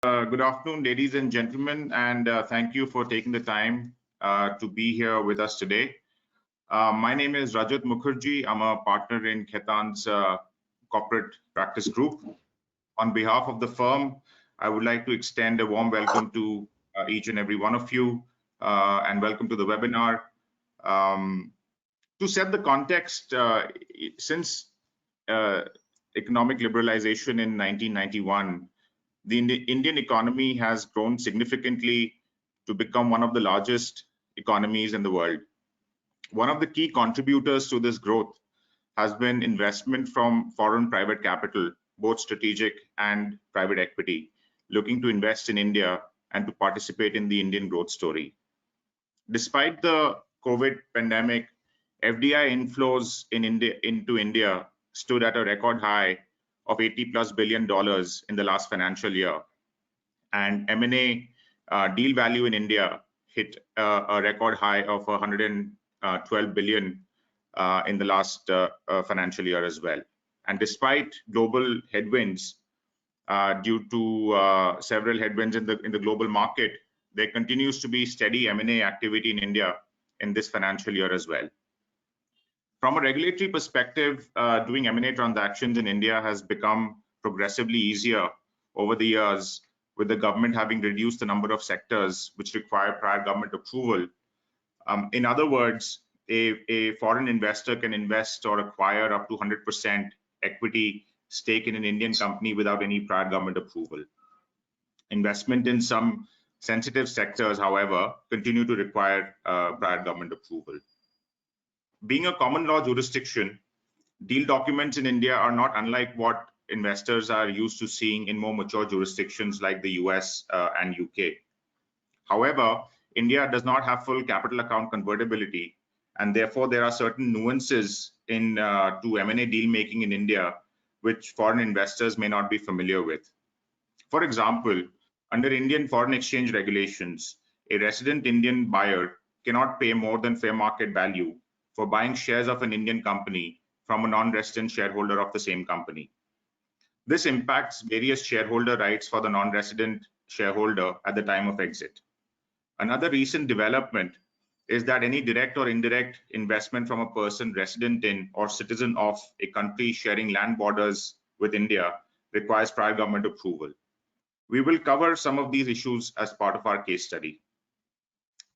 Good afternoon, ladies and gentlemen, and thank you for taking the time to be here with us today. My name is Rajat Mukherjee. I'm a partner in Khetan's corporate practice group. On behalf of the firm, I would like to extend a warm welcome to each and every one of you, and welcome to the webinar. To set the context, since economic liberalization in 1991, the Indian economy has grown significantly to become one of the largest economies in the world. One of the key contributors to this growth has been investment from foreign private capital, both strategic and private equity, looking to invest in India and to participate in the Indian growth story. Despite the COVID pandemic, FDI inflows into India stood at a record high of $80+ billion in the last financial year, and M&A deal value in India hit a record high of 112 billion in the last financial year as well. And despite global headwinds, due to several headwinds in the global market, there continues to be steady M&A activity in India in this financial year as well. From a regulatory perspective, doing M&A transactions in India has become progressively easier over the years, with the government having reduced the number of sectors which require prior government approval. In other words, a foreign investor can invest or acquire up to 100% equity stake in an Indian company without any prior government approval. Investment in some sensitive sectors, however, continue to require prior government approval. Being a common law jurisdiction, deal documents in India are not unlike what investors are used to seeing in more mature jurisdictions like the US and UK. However, India does not have full capital account convertibility, and therefore there are certain nuances in to M&A deal making in India which foreign investors may not be familiar with. For example, under Indian foreign exchange regulations, a resident Indian buyer cannot pay more than fair market value for buying shares of an Indian company from a non-resident shareholder of the same company. This impacts various shareholder rights for the non-resident shareholder at the time of exit. Another recent development is that any direct or indirect investment from a person resident in or citizen of a country sharing land borders with India requires prior government approval. We will cover some of these issues as part of our case study.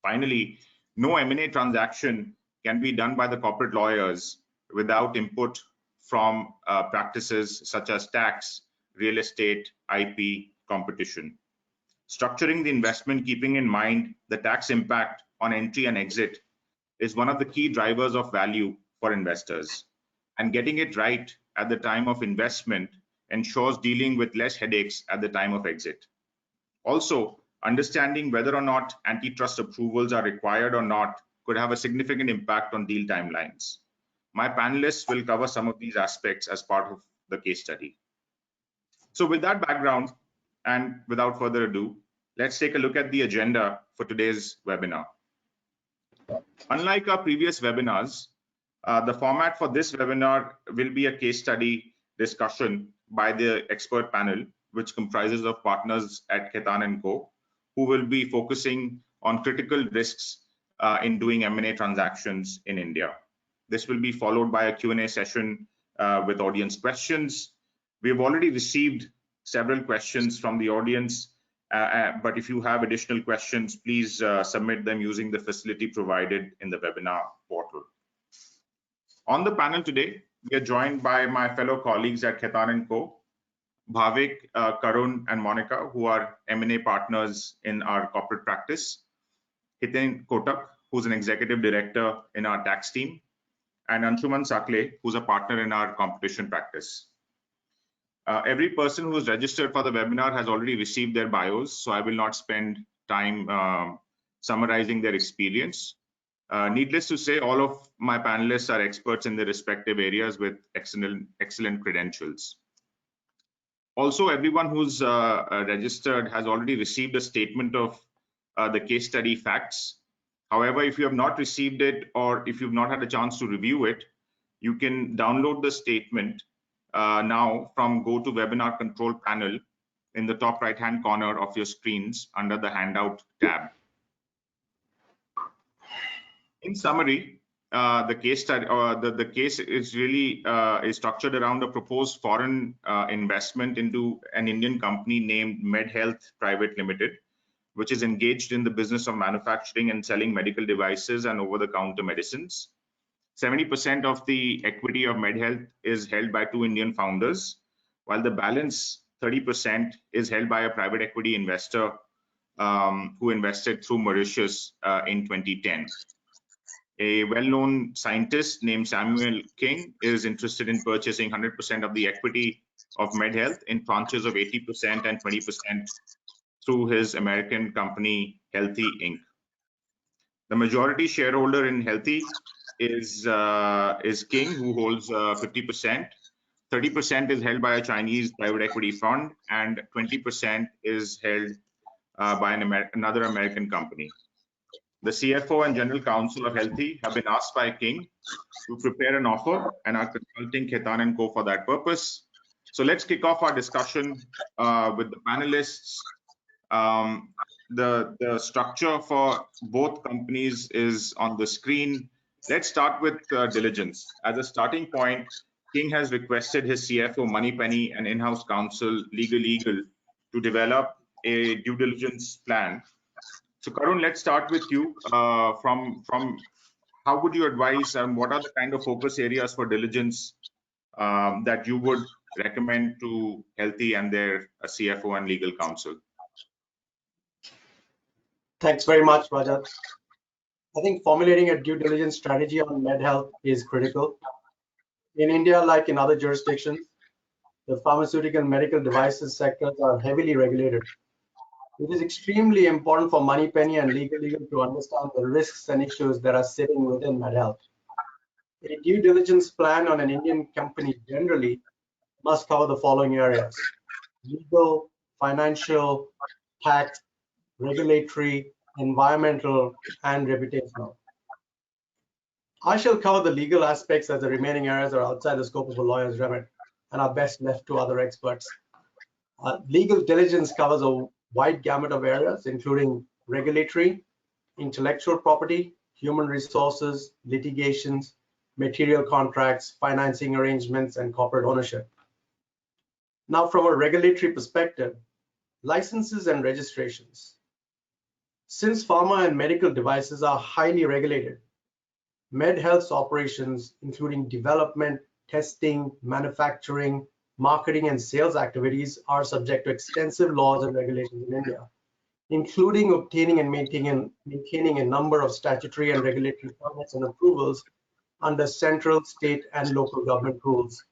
Finally, no M&A transaction can be done by the corporate lawyers without input from practices such as tax, real estate, IP, competition. Structuring the investment keeping in mind the tax impact on entry and exit is one of the key drivers of value for investors. And getting it right at the time of investment ensures dealing with less headaches at the time of exit. Also, understanding whether or not antitrust approvals are required or not could have a significant impact on deal timelines. My panelists will cover some of these aspects as part of the case study. So with that background, and without further ado, let's take a look at the agenda for today's webinar. Unlike our previous webinars, the format for this webinar will be a case study discussion by the expert panel, which comprises of partners at Khetan & Co., who will be focusing on critical risks in doing M&A transactions in India. This will be followed by a Q&A session with audience questions. We have already received several questions from the audience, but if you have additional questions, please submit them using the facility provided in the webinar portal. On the panel today, we are joined by my fellow colleagues at Khetan & Co., Bhavik, Karun, and Monica, who are M&A partners in our corporate practice, Hiten Kotak, who's an executive director in our tax team, and Anshuman Sakle, who's a partner in our competition practice. Every person who is registered for the webinar has already received their bios, so I will not spend time summarizing their experience. Needless to say, all of my panelists are experts in their respective areas with excellent credentials. Also, everyone who's registered has already received a statement of the case study facts. However, if you have not received it or if you've not had a chance to review it, you can download the statement now from GoToWebinar Control Panel in the top right-hand corner of your screens under the handout tab. In summary, the case study, the case is really is structured around a proposed foreign investment into an Indian company named MedHealth Private Limited, which is engaged in the business of manufacturing and selling medical devices and over-the-counter medicines. 70% of the equity of MedHealth is held by 2 Indian founders, while the balance 30% is held by a private equity investor who invested through Mauritius in 2010. A well-known scientist named Samuel King is interested in purchasing 100% of the equity of MedHealth in tranches of 80% and 20% through his American company, Healthy Inc. The majority shareholder in Healthy is King, who holds 50%. 30% is held by a Chinese private equity fund, and 20% is held by another American company. The CFO and general counsel of Healthy have been asked by King to prepare an offer and are consulting Khaitan & Co. for that purpose. So let's kick off our discussion with the panelists. The structure for both companies is on the screen. Let's start with Diligence. As a starting point, King has requested his CFO, Moneypenny, and in-house counsel, Legal, to develop a due diligence plan. So Karun, let's start with you. From how would you advise and what are the kind of focus areas for diligence that you would recommend to Healthy and their CFO and legal counsel? Thanks very much, Rajat. I think formulating a due diligence strategy on MedHealth is critical. In India, like in other jurisdictions, the pharmaceutical and medical devices sectors are heavily regulated. It is extremely important for Moneypenny and Legal to understand the risks and issues that are sitting within MedHealth. A due diligence plan on an Indian company generally must cover the following areas: legal, financial, tax, regulatory, environmental, and reputational. I shall cover the legal aspects as the remaining areas are outside the scope of a lawyer's remit and are best left to other experts. Legal diligence covers a wide gamut of areas, including regulatory, intellectual property, human resources, litigations, material contracts, financing arrangements, and corporate ownership. Now, from a regulatory perspective, licenses and registrations. Since pharma and medical devices are highly regulated, MedHealth's operations, including development, testing, manufacturing, marketing, and sales activities, are subject to extensive laws and regulations in India, including obtaining and maintaining a number of statutory and regulatory permits and approvals under central, state, and local government rules,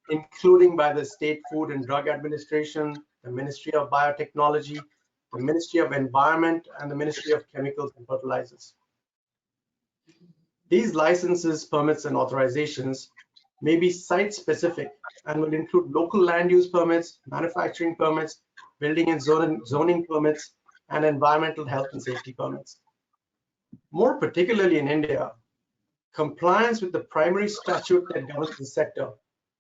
including by the State Food and Drug Administration, the Ministry of Biotechnology, the Ministry of Environment, and the Ministry of Chemicals and Fertilizers. These licenses, permits, and authorizations may be site-specific and will include local land use permits, manufacturing permits, building and zoning permits, and environmental health and safety permits. More particularly in India, compliance with the primary statute that governs the sector,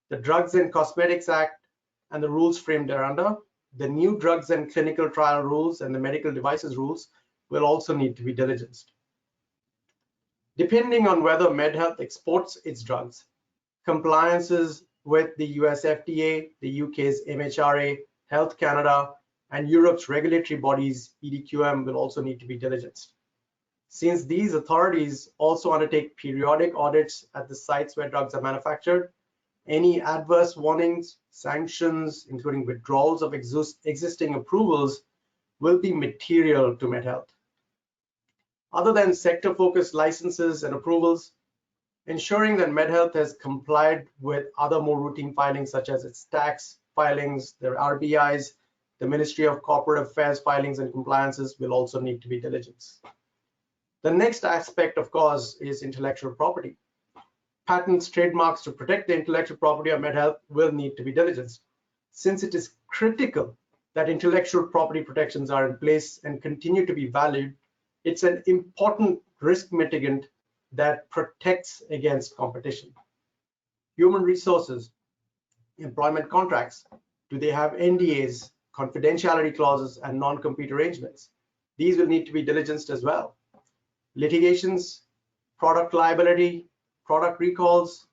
the Drugs and Cosmetics Act, and the rules framed thereunder, the new drugs and clinical trial rules, and the medical devices rules will also need to be diligenced. Depending on whether MedHealth exports its drugs, compliances with the US FDA, the UK's MHRA, Health Canada, and Europe's regulatory bodies, EDQM, will also need to be diligenced. Since these authorities also undertake periodic audits at the sites where drugs are manufactured, any adverse warnings, sanctions, including withdrawals of existing approvals, will be material to MedHealth. Other than sector-focused licenses and approvals, ensuring that MedHealth has complied with other more routine filings such as its tax filings, their RBIs, the Ministry of Corporate Affairs filings and compliances will also need to be diligenced. The next aspect, of course, is intellectual property. Patents, trademarks to protect the intellectual property of MedHealth will need to be diligenced, since it is critical that intellectual property protections are in place and continue to be valued. It's an important risk mitigant that protects against competition. Human resources, employment contracts, do they have NDAs, confidentiality clauses, and non-compete arrangements. These will need to be diligenced as well. Litigations, product liability, product recalls,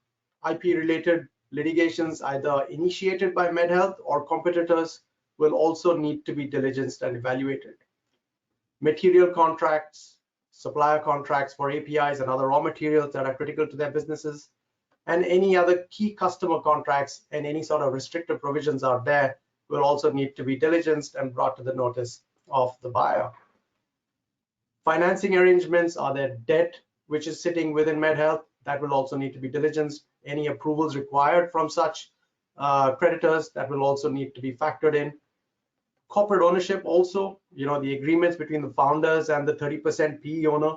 IP-related litigations either initiated by MedHealth or competitors will also need to be diligenced and evaluated. Material contracts, supplier contracts for APIs and other raw materials that are critical to their businesses, and any other key customer contracts and any sort of restrictive provisions out there will also need to be diligenced and brought to the notice of the buyer. Financing arrangements, are there debt which is sitting within MedHealth? That will also need to be diligenced. Any approvals required from such creditors, that will also need to be factored in. Corporate ownership also, the agreements between the founders and the 30% PE owner,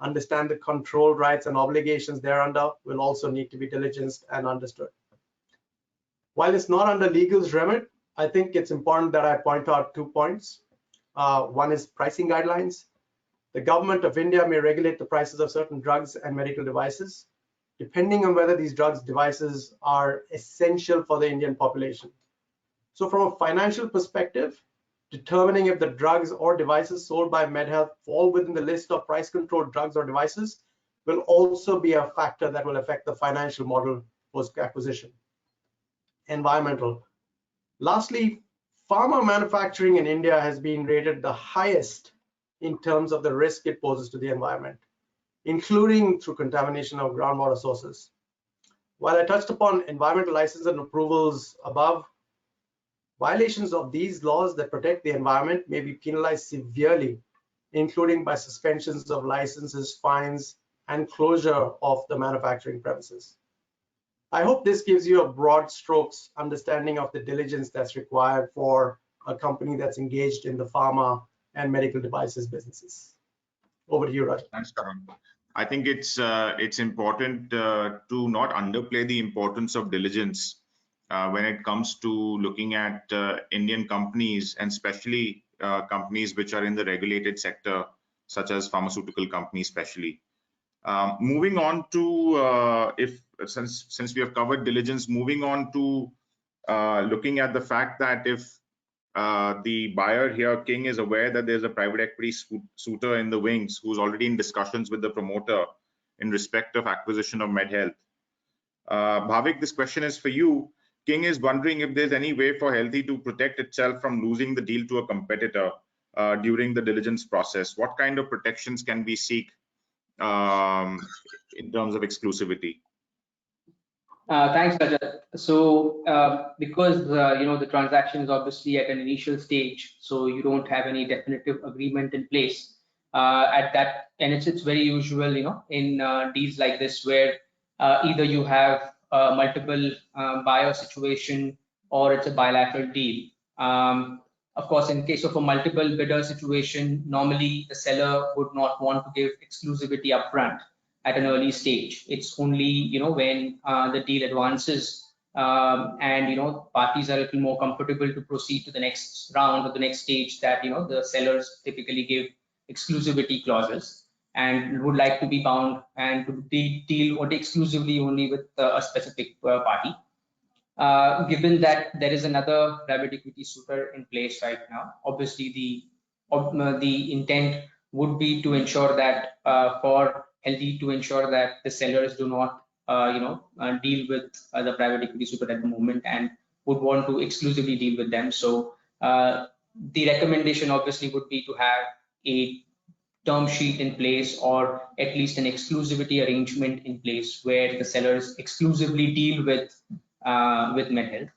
understand the control rights and obligations thereunder will also need to be diligenced and understood. While it's not under legal's remit, I think it's important that I point out 2 points. One is pricing guidelines. The government of India may regulate the prices of certain drugs and medical devices, depending on whether these drugs devices are essential for the Indian population. So from a financial perspective, determining if the drugs or devices sold by MedHealth fall within the list of price-controlled drugs or devices will also be a factor that will affect the financial model post-acquisition. Environmental. Lastly, pharma manufacturing in India has been rated the highest in terms of the risk it poses to the environment, including through contamination of groundwater sources. While I touched upon environmental license and approvals above, violations of these laws that protect the environment may be penalized severely, including by suspensions of licenses, fines, and closure of the manufacturing premises. I hope this gives you a broad strokes understanding of the diligence that's required for a company that's engaged in the pharma and medical devices businesses. Over to you, Raj. Thanks, Karan. I think it's important to not underplay the importance of diligence when it comes to looking at Indian companies, and especially companies which are in the regulated sector, such as pharmaceutical companies, especially. Moving on to since we have covered diligence, moving on to looking at the fact that if the buyer here, King, is aware that there's a private equity suitor in the wings who's already in discussions with the promoter in respect of acquisition of MedHealth. Bhavik, this question is for you. King is wondering if there's any way for Healthy to protect itself from losing the deal to a competitor during the diligence process. What kind of protections can we seek in terms of exclusivity? Thanks, Rajat. So because the transaction is obviously at an initial stage, so you don't have any definitive agreement in place at that, and it's very usual, in deals like this where either you have a multiple buyer situation or it's a bilateral deal. Of course, in case of a multiple bidder situation, normally the seller would not want to give exclusivity upfront at an early stage. It's only when the deal advances and parties are a little more comfortable to proceed to the next round or the next stage that the sellers typically give exclusivity clauses and would like to be bound and to deal exclusively only with a specific party. Given that there is another private equity suitor in place right now, obviously the intent would be to ensure that for Healthy to ensure that the sellers do not deal with the private equity suitor at the moment and would want to exclusively deal with them. So the recommendation obviously would be to have a term sheet in place or at least an exclusivity arrangement in place where the sellers exclusively deal with MedHealth,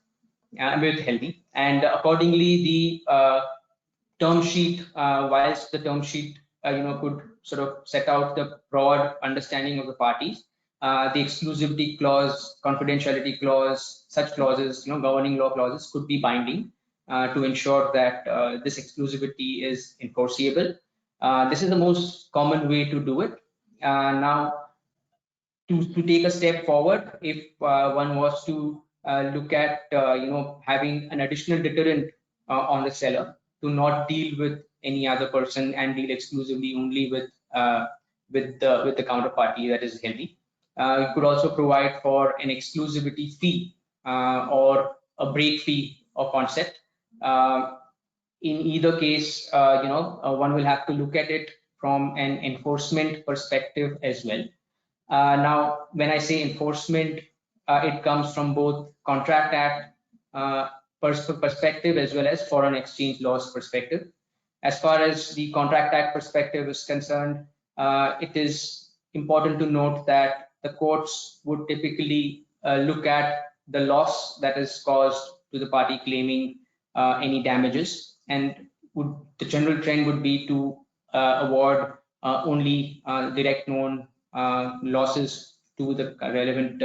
with Healthy, and accordingly the term sheet, whilst the term sheet could sort of set out the broad understanding of the parties, the exclusivity clause, confidentiality clause, such clauses, governing law clauses could be binding to ensure that this exclusivity is enforceable. This is the most common way to do it. Now, to take a step forward, if one was to look at having an additional deterrent on the seller to not deal with any other person and deal exclusively only with the counterparty that is Healthy, you could also provide for an exclusivity fee or a break fee or concept. in either case, one will have to look at it from an enforcement perspective as well. Now, when I say enforcement, it comes from both Contract Act perspective as well as foreign exchange laws perspective. As far as the Contract Act perspective is concerned, it is important to note that the courts would typically look at the loss that is caused to the party claiming any damages, and the general trend would be to award only direct known losses to the relevant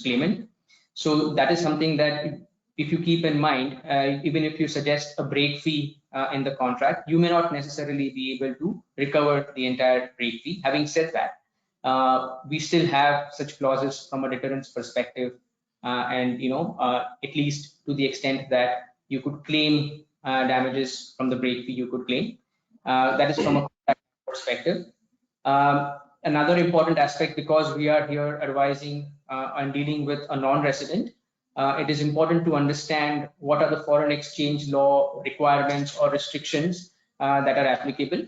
claimant. So that is something that if you keep in mind, even if you suggest a break fee in the contract, you may not necessarily be able to recover the entire break fee. Having said that, we still have such clauses from a deterrence perspective, and at least to the extent that you could claim damages from the break fee, you could claim. That is from a contract perspective. Another important aspect, because we are here advising and dealing with a non-resident, it is important to understand what are the foreign exchange law requirements or restrictions that are applicable.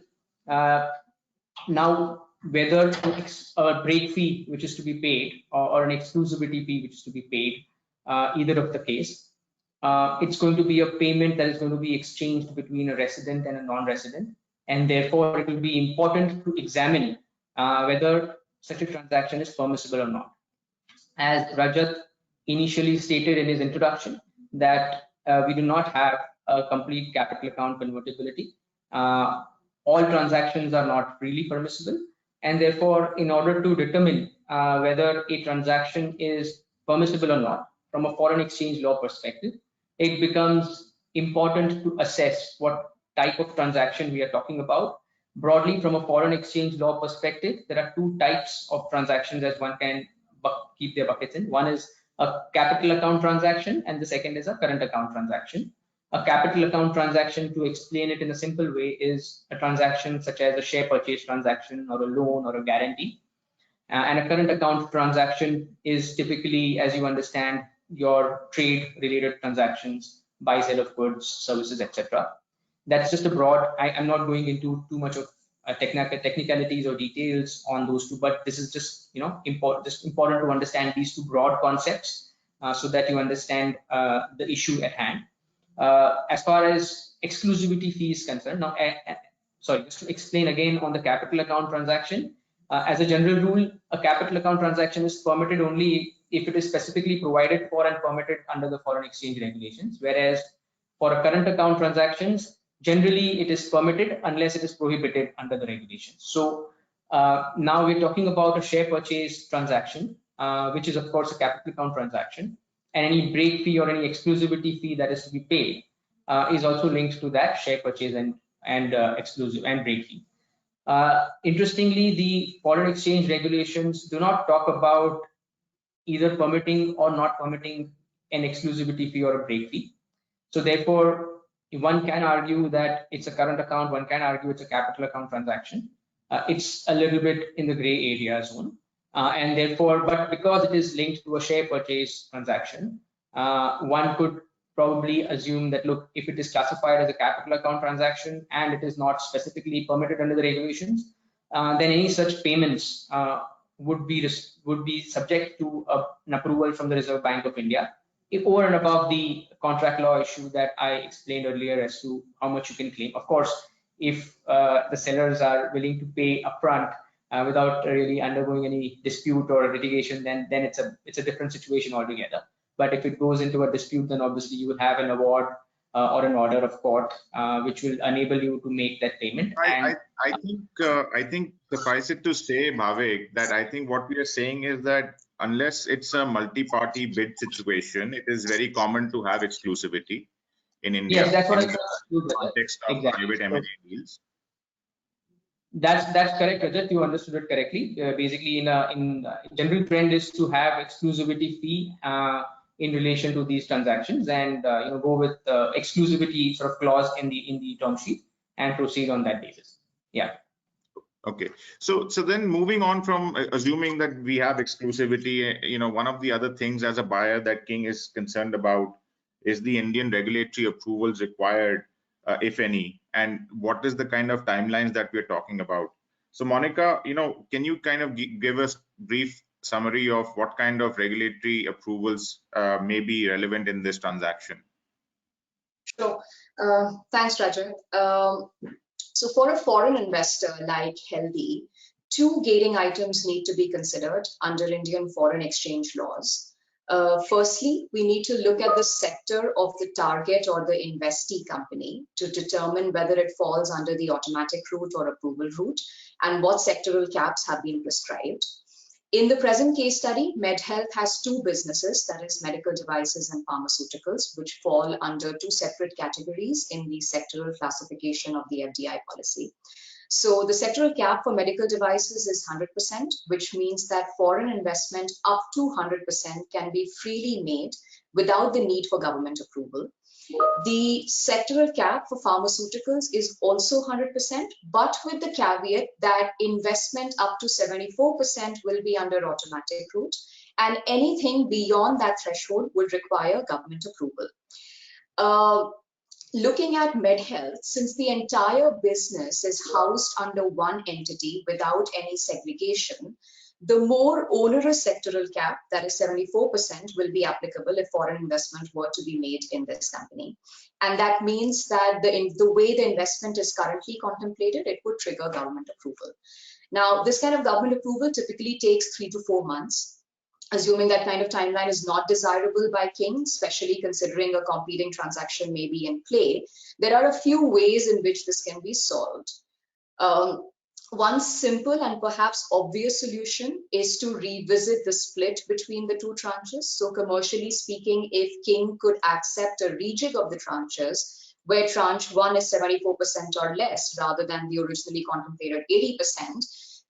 Now, whether a break fee which is to be paid or an exclusivity fee which is to be paid, either of the case, it's going to be a payment that is going to be exchanged between a resident and a non-resident, and therefore it will be important to examine whether such a transaction is permissible or not. As Rajat initially stated in his introduction, that we do not have a complete capital account convertibility. All transactions are not really permissible, and therefore, in order to determine whether a transaction is permissible or not from a foreign exchange law perspective, it becomes important to assess what type of transaction we are talking about. Broadly, from a foreign exchange law perspective, there are two types of transactions as one can keep their buckets in. One is a capital account transaction, and the second is a current account transaction. A capital account transaction, to explain it in a simple way, is a transaction such as a share purchase transaction or a loan or a guarantee. And a current account transaction is typically, as you understand, your trade related transactions, buy, sell of goods, services, etc. That's just a broad, I'm not going into too much of technicalities or details on those two, but this is just important to understand these two broad concepts so that you understand the issue at hand. As far as exclusivity fee is concerned, now sorry, just to explain again on the capital account transaction, as a general rule, a capital account transaction is permitted only if it is specifically provided for and permitted under the foreign exchange regulations, whereas for a current account transactions, generally it is permitted unless it is prohibited under the regulations. So now we're talking about a share purchase transaction, which is of course a capital account transaction, and any break fee or any exclusivity fee that is to be paid is also linked to that share purchase and exclusive and break fee. Interestingly, the foreign exchange regulations do not talk about either permitting or not permitting an exclusivity fee or a break fee. So therefore, one can argue that it's a current account, one can argue it's a capital account transaction. It's a little bit in the gray area zone. And therefore, but because it is linked to a share purchase transaction, one could probably assume that, look, if it is classified as a capital account transaction and it is not specifically permitted under the regulations, then any such payments would be subject to an approval from the Reserve Bank of India, over and above the contract law issue that I explained earlier as to how much you can claim. Of course, if the sellers are willing to pay upfront without really undergoing any dispute or litigation, then it's a different situation altogether. But if it goes into a dispute, then obviously you will have an award or an order of court which will enable you to make that payment. I think suffice it to say, Bhavik, that I think what we are saying is that unless it's a multi-party bid situation, it is very common to have exclusivity in India. Yes, that's what in the context of private M&A deals. That's correct, Rajat. You understood it correctly. Basically, in general trend is to have exclusivity fee in relation to these transactions, and go with exclusivity sort of clause in the term sheet and proceed on that basis. Yeah. Okay, so then moving on from assuming that we have exclusivity, one of the other things as a buyer that King is concerned about is the Indian regulatory approvals required if any, and what is the kind of timelines that we're talking about? So Monica, can you kind of give us brief summary of what kind of regulatory approvals may be relevant in this transaction? Sure. Thanks, Rajat. So for a foreign investor like Healthy, two gating items need to be considered under Indian foreign exchange laws. Firstly, we need to look at the sector of the target or the investee company to determine whether it falls under the automatic route or approval route and what sectoral caps have been prescribed. In the present case study, MedHealth has two businesses, that is medical devices and pharmaceuticals, which fall under two separate categories in the sectoral classification of the FDI policy. So the sectoral cap for medical devices is 100%, which means that foreign investment up to 100% can be freely made without the need for government approval. The sectoral cap for pharmaceuticals is also 100%, but with the caveat that investment up to 74% will be under automatic route, and anything beyond that threshold will require government approval. Looking at MedHealth, since the entire business is housed under one entity without any segregation, the more onerous sectoral cap, that is 74%, will be applicable if foreign investment were to be made in this company. And that means that the way the investment is currently contemplated, it would trigger government approval. Now, this kind of government approval typically takes 3 to 4 months. Assuming that kind of timeline is not desirable by King, especially considering a competing transaction may be in play, there are a few ways in which this can be solved. One simple and perhaps obvious solution is to revisit the split between the two tranches. So commercially speaking, if King could accept a rejig of the tranches, where tranche 1 is 74% or less rather than the originally contemplated 80%,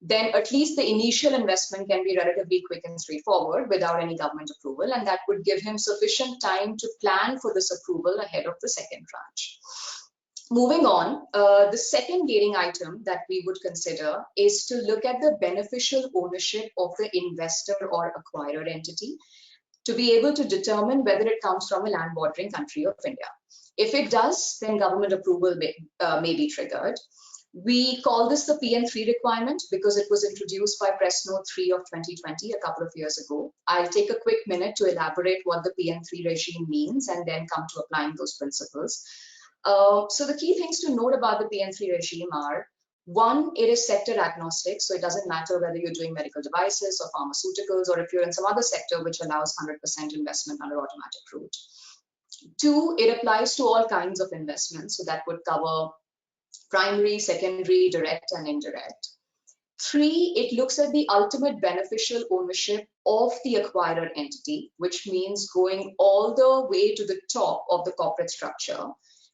then at least the initial investment can be relatively quick and straightforward without any government approval, and that would give him sufficient time to plan for this approval ahead of the second tranche. Moving on, the second gating item that we would consider is to look at the beneficial ownership of the investor or acquired entity to be able to determine whether it comes from a land bordering country of India. If it does, then government approval may be triggered. We call this the PN3 requirement because it was introduced by Press Note 3 of 2020, a couple of years ago. I'll take a quick minute to elaborate what the PN3 regime means and then come to applying those principles. So the key things to note about the PN3 regime are, one, it is sector agnostic, so it doesn't matter whether you're doing medical devices or pharmaceuticals or if you're in some other sector which allows 100% investment under automatic route. Two, it applies to all kinds of investments, so that would cover primary, secondary, direct, and indirect. Three, it looks at the ultimate beneficial ownership of the acquirer entity, which means going all the way to the top of the corporate structure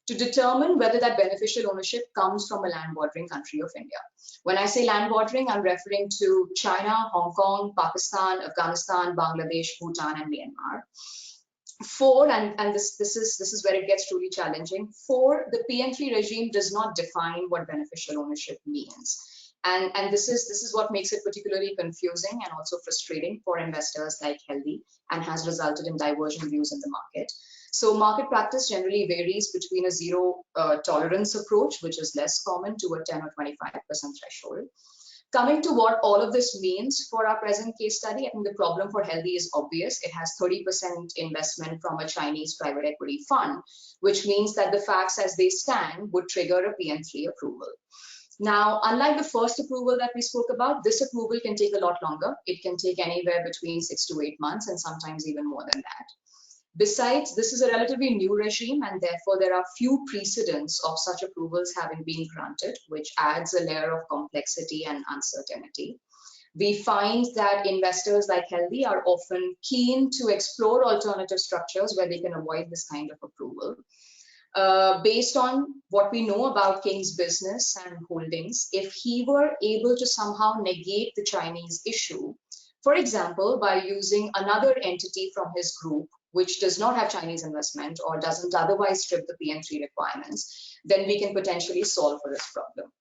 to determine whether that beneficial ownership comes from a land bordering country of India. When I say land bordering, I'm referring to China, Hong Kong, Pakistan, Afghanistan, Bangladesh, Bhutan, and Myanmar. Four, and this is where it gets truly challenging. Four, the PN3 regime does not define what beneficial ownership means. And this is what makes it particularly confusing and also frustrating for investors like Healthy and has resulted in divergent views in the market. So market practice generally varies between a zero tolerance approach, which is less common, to a 10 or 25% threshold. Coming to what all of this means for our present case study, I think the problem for Healthy is obvious. It has 30% investment from a Chinese private equity fund, which means that the facts as they stand would trigger a PN3 approval. Now, unlike the first approval that we spoke about, this approval can take a lot longer. It can take anywhere between 6 to 8 months and sometimes even more than that. Besides, this is a relatively new regime and therefore there are few precedents of such approvals having been granted, which adds a layer of complexity and uncertainty. We find that investors like Healthy are often keen to explore alternative structures where they can avoid this kind of approval. Based on what we know about King's business and holdings, if he were able to somehow negate the Chinese issue, for example, by using another entity from his group, which does not have Chinese investment or doesn't otherwise strip the PN3 requirements, then we can potentially solve for this problem.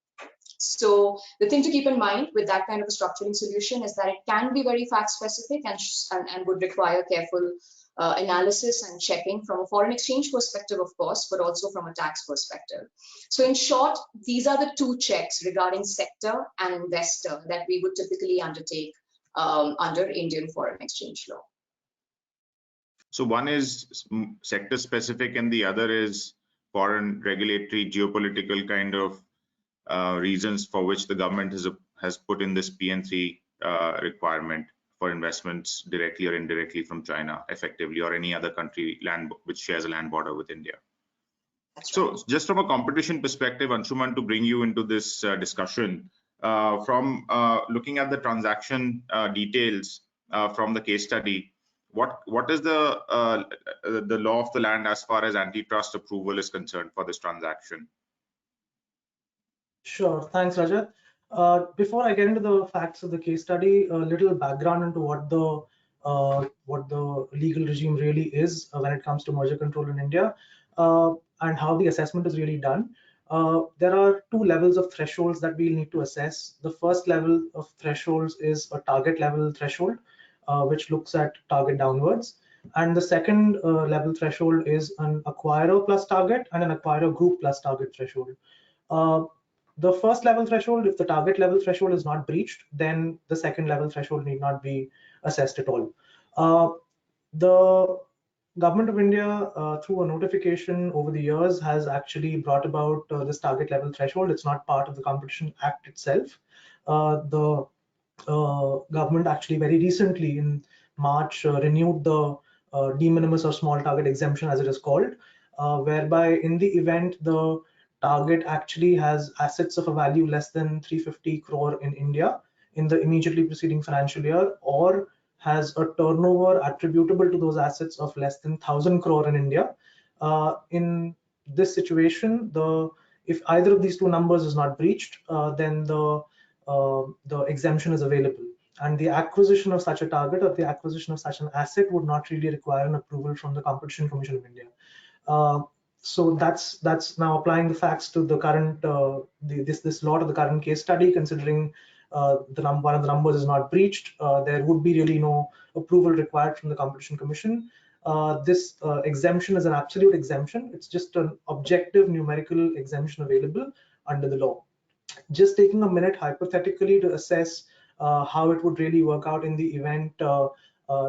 So the thing to keep in mind with that kind of a structuring solution is that it can be very fact specific and would require careful analysis and checking from a foreign exchange perspective, of course, but also from a tax perspective. So in short, these are the two checks regarding sector and investor that we would typically undertake under Indian foreign exchange law. So one is sector specific and the other is foreign regulatory geopolitical kind of reasons for which the government has put in this PN3 requirement for investments directly or indirectly from China, effectively, or any other country which shares a land border with India. So just from a competition perspective, Anshuman, to bring you into this discussion, from looking at the transaction details from the case study, what is the law of the land as far as antitrust approval is concerned for this transaction? Sure, thanks, Rajat. Before I get into the facts of the case study, a little background into what the legal regime really is when it comes to merger control in India, and how the assessment is really done. There are two levels of thresholds that we need to assess. The first level of thresholds is a target level threshold, which looks at target downwards. And the second level threshold is an acquirer plus target and an acquirer group plus target threshold. The first level threshold, if the target level threshold is not breached, then the second level threshold need not be assessed at all. The Government of India, through a notification over the years, has actually brought about this target level threshold. It's not part of the Competition Act itself. The government actually very recently in March renewed the de minimis or small target exemption, as it is called, whereby in the event the target actually has assets of a value less than 350 crore in India in the immediately preceding financial year, or has a turnover attributable to those assets of less than 1,000 crore in India. In this situation, if either of these two numbers is not breached, then the exemption is available. And the acquisition of such a target or the acquisition of such an asset would not really require an approval from the Competition Commission of India. So that's now applying the facts to the current this law to the current case study. Considering one of the numbers is not breached, there would be really no approval required from the Competition Commission. This exemption is an absolute exemption. It's just an objective numerical exemption available under the law. Just taking a minute hypothetically to assess how it would really work out in the event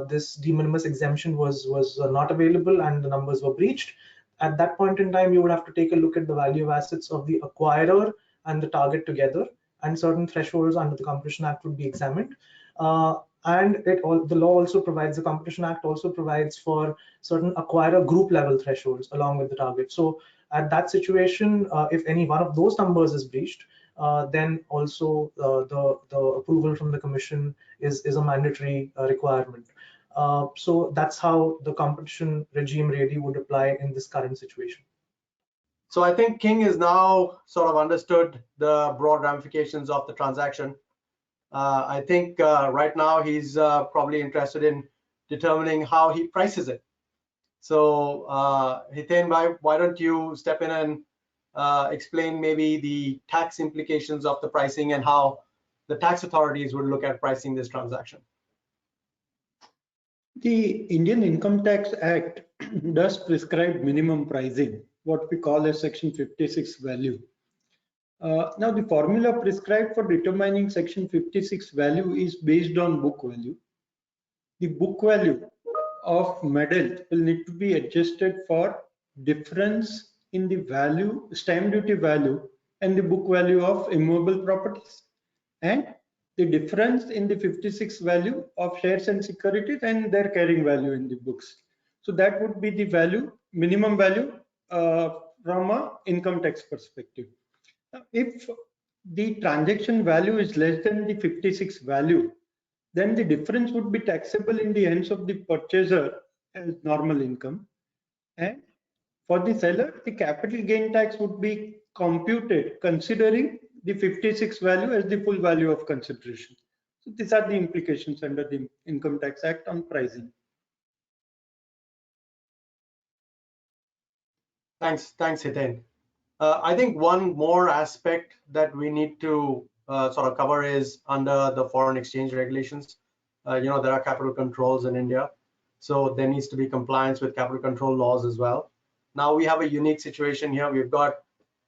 this de minimis exemption was not available and the numbers were breached. At that point in time, you would have to take a look at the value of assets of the acquirer and the target together, and certain thresholds under the Competition Act would be examined. And the law also provides, the Competition Act also provides for certain acquirer group level thresholds along with the target. So at that situation, if any one of those numbers is breached, then also the approval from the Commission is a mandatory requirement. So that's how the competition regime really would apply in this current situation. So I think King is now sort of understood the broad ramifications of the transaction. I think right now he's probably interested in determining how he prices it. So Hiten, why don't you step in and explain maybe the tax implications of the pricing and how the tax authorities would look at pricing this transaction? The Indian Income Tax Act does prescribe minimum pricing, what we call as Section 56 value. Now, the formula prescribed for determining Section 56 value is based on book value. The book value of medal will need to be adjusted for difference in the value, stamp duty value, and the book value of immovable properties, and the difference in the 56 value of shares and securities and their carrying value in the books. So that would be the value, minimum value from an income tax perspective. Now, if the transaction value is less than the 56 value, then the difference would be taxable in the hands of the purchaser as normal income. And for the seller, the capital gain tax would be computed considering the 56 value as the full value of consideration. So these are the implications under the Income Tax Act on pricing. Thanks, Hiten. I think one more aspect that we need to sort of cover is under the foreign exchange regulations. There are capital controls in India. So there needs to be compliance with capital control laws as well. Now we have a unique situation here. We've got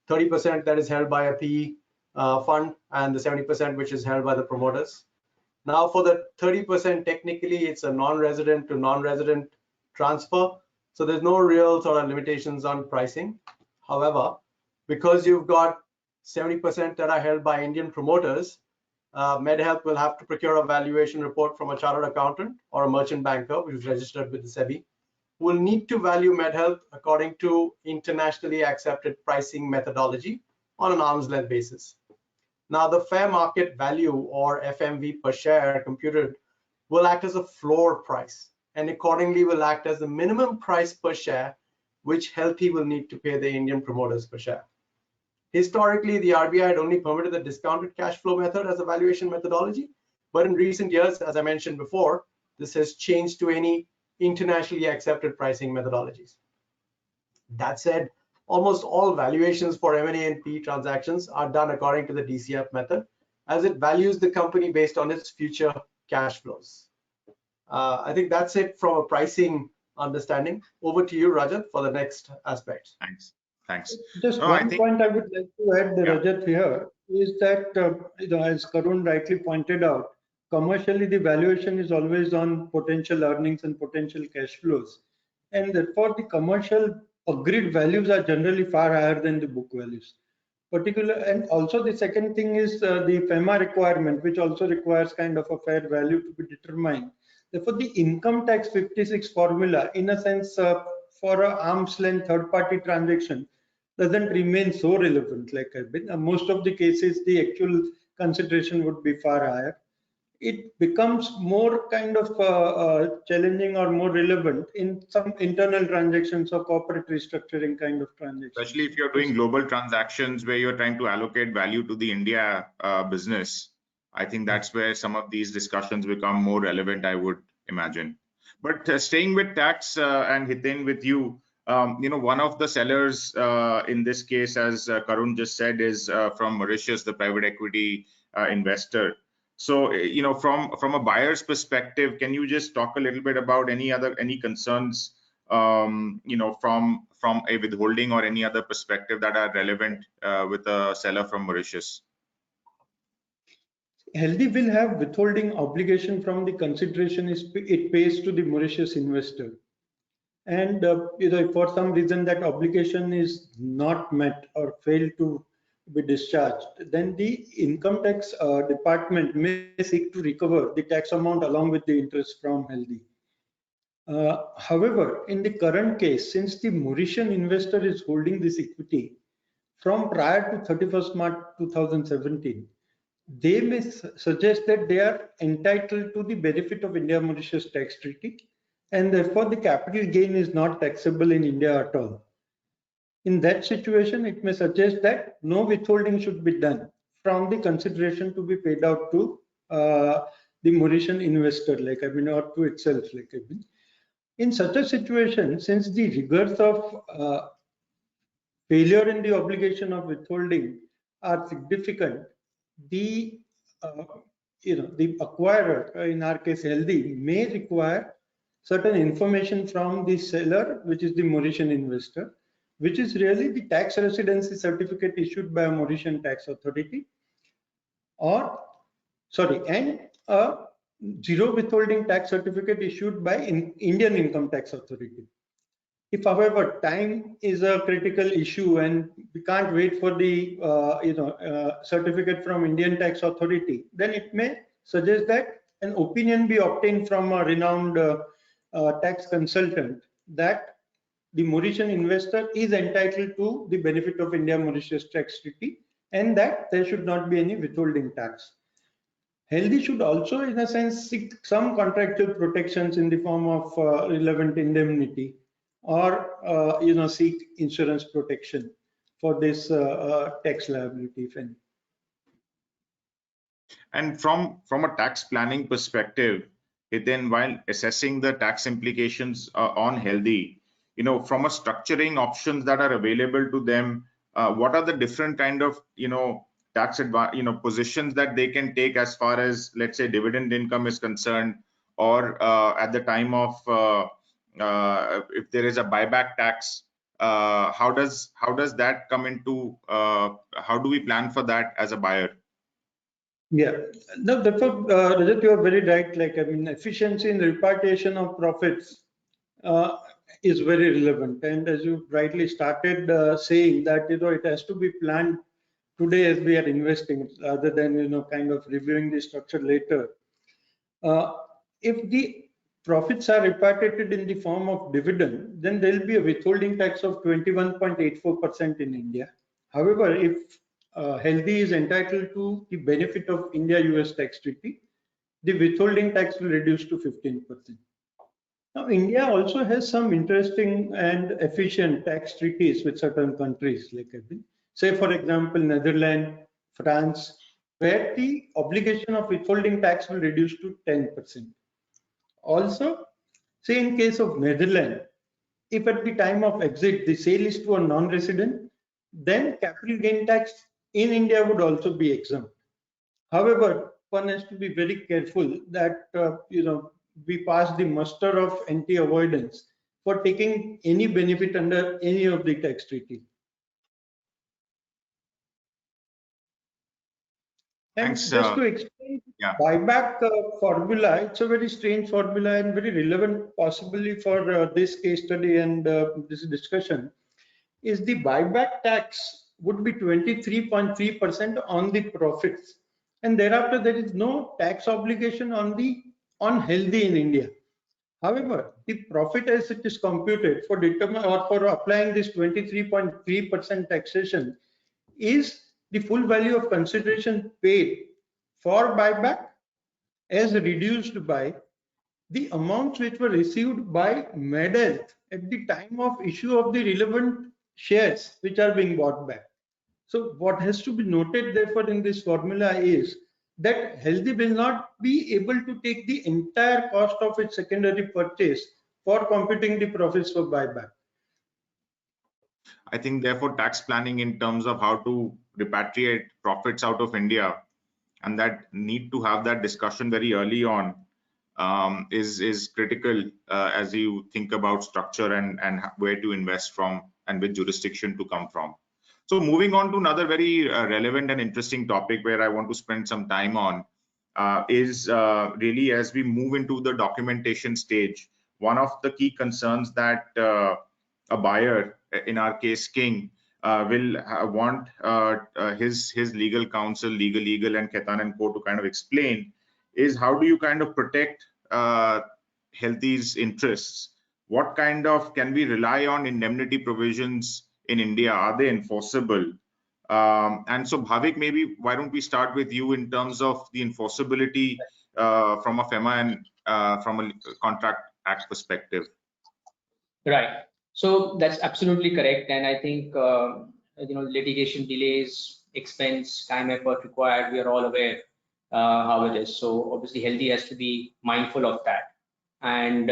30% that is held by a PE fund and the 70% which is held by the promoters. Now for the 30%, technically it's a non-resident to non-resident transfer. So there's no real sort of limitations on pricing. However, because you've got 70% that are held by Indian promoters, MedHealth will have to procure a valuation report from a chartered accountant or a merchant banker, which is registered with the SEBI, who will need to value MedHealth according to internationally accepted pricing methodology on an arm's length basis. Now, the fair market value, or FMV per share computed, will act as a floor price and accordingly will act as the minimum price per share which Healthy will need to pay the Indian promoters per share. Historically, the RBI had only permitted the discounted cash flow method as a valuation methodology, but in recent years, as I mentioned before, this has changed to any internationally accepted pricing methodologies. That said, almost all valuations for M&A and PE transactions are done according to the DCF method, as it values the company based on its future cash flows. I think that's it from a pricing understanding. Over to you, Rajat, for the next aspect. Thanks. Just one point I would like to add, Rajat, here is that, as Karun rightly pointed out, commercially the valuation is always on potential earnings and potential cash flows. And therefore, the commercial agreed values are generally far higher than the book values. And also the second thing is the FEMA requirement, which also requires kind of a fair value to be determined. Therefore, the income tax 56 formula, in a sense, for an arm's length third-party transaction, doesn't remain so relevant. Like most of the cases, the actual consideration would be far higher. It becomes more kind of challenging or more relevant in some internal transactions or corporate restructuring kind of transactions. Especially if you're doing global transactions where you're trying to allocate value to the India business. I think that's where some of these discussions become more relevant, I would imagine. But staying with tax and Hiten, with you, one of the sellers in this case, as Karun just said, is from Mauritius, the private equity investor. So, from a buyer's perspective, can you just talk a little bit about any concerns, from a withholding or any other perspective that are relevant with a seller from Mauritius? Healthy will have withholding obligation from the consideration it pays to the Mauritius investor. And if for some reason that obligation is not met or failed to be discharged, then the income tax department may seek to recover the tax amount along with the interest from Healthy. However, in the current case, since the Mauritian investor is holding this equity from prior to 31st March 2017, they may suggest that they are entitled to the benefit of India-Mauritius tax treaty, and therefore the capital gain is not taxable in India at all. In that situation, it may suggest that no withholding should be done from the consideration to be paid out to the Mauritian investor, or to itself, In such a situation, since the rigors of failure in the obligation of withholding are significant, the acquirer, in our case Healthy, may require certain information from the seller, which is the Mauritian investor, which is really the tax residency certificate issued by a Mauritian tax authority, and a zero withholding tax certificate issued by Indian income tax authority. If, however, time is a critical issue and we can't wait for the certificate from Indian tax authority, then it may suggest that an opinion be obtained from a renowned tax consultant that the Mauritian investor is entitled to the benefit of India-Mauritius tax treaty and that there should not be any withholding tax. Healthy should also, in a sense, seek some contractual protections in the form of relevant indemnity, or seek insurance protection for this tax liability, if any. And from a tax planning perspective, then while assessing the tax implications on Healthy, from a structuring options that are available to them, what are the different kind of tax positions that they can take as far as, let's say, dividend income is concerned, or at the time of if there is a buyback tax, how does that come into, how do we plan for that as a buyer? Yeah, no, therefore, Rajat, you are very right. Like, I mean, efficiency in repatriation of profits is very relevant. And as you rightly started saying that, it has to be planned today as we are investing, rather than, kind of reviewing the structure later. If the profits are repatriated in the form of dividend, then there will be a withholding tax of 21.84% in India. However, if Healthy is entitled to the benefit of India-US tax treaty, the withholding tax will reduce to 15%. Now, India also has some interesting and efficient tax treaties with certain countries, like say, for example, Netherlands, France, where the obligation of withholding tax will reduce to 10%. Also, say in case of Netherlands, if at the time of exit the sale is to a non-resident, then capital gain tax in India would also be exempt. However, one has to be very careful that we pass the muster of anti-avoidance for taking any benefit under any of the tax treaty. And Thanks, just to explain buyback formula, it's a very strange formula and very relevant possibly for this case study and this discussion, is the buyback tax would be 23.3% on the profits. And thereafter, there is no tax obligation on Healthy in India. However, the profit as it is computed for applying this 23.3% taxation is the full value of consideration paid for buyback as reduced by the amounts which were received by MedHealth at the time of issue of the relevant shares which are being bought back. So what has to be noted therefore in this formula is that Healthy will not be able to take the entire cost of its secondary purchase for computing the profits for buyback. I think therefore tax planning in terms of how to repatriate profits out of India, and that need to have that discussion very early on, is critical as you think about structure and where to invest from and which jurisdiction to come from. So moving on to another very relevant and interesting topic where I want to spend some time on is really as we move into the documentation stage. One of the key concerns that a buyer, in our case King, will want his legal counsel, Legal and Ketan & Co. to kind of explain is how do you kind of protect Healthy's interests? What kind of, can we rely on indemnity provisions in India? Are they enforceable? And so Bhavik, maybe why don't we start with you in terms of the enforceability from a FEMA and from a Contract Act perspective? Right. So that's absolutely correct. And I think, litigation delays, expense, time, effort required, we are all aware how it is. So obviously Healthy has to be mindful of that. And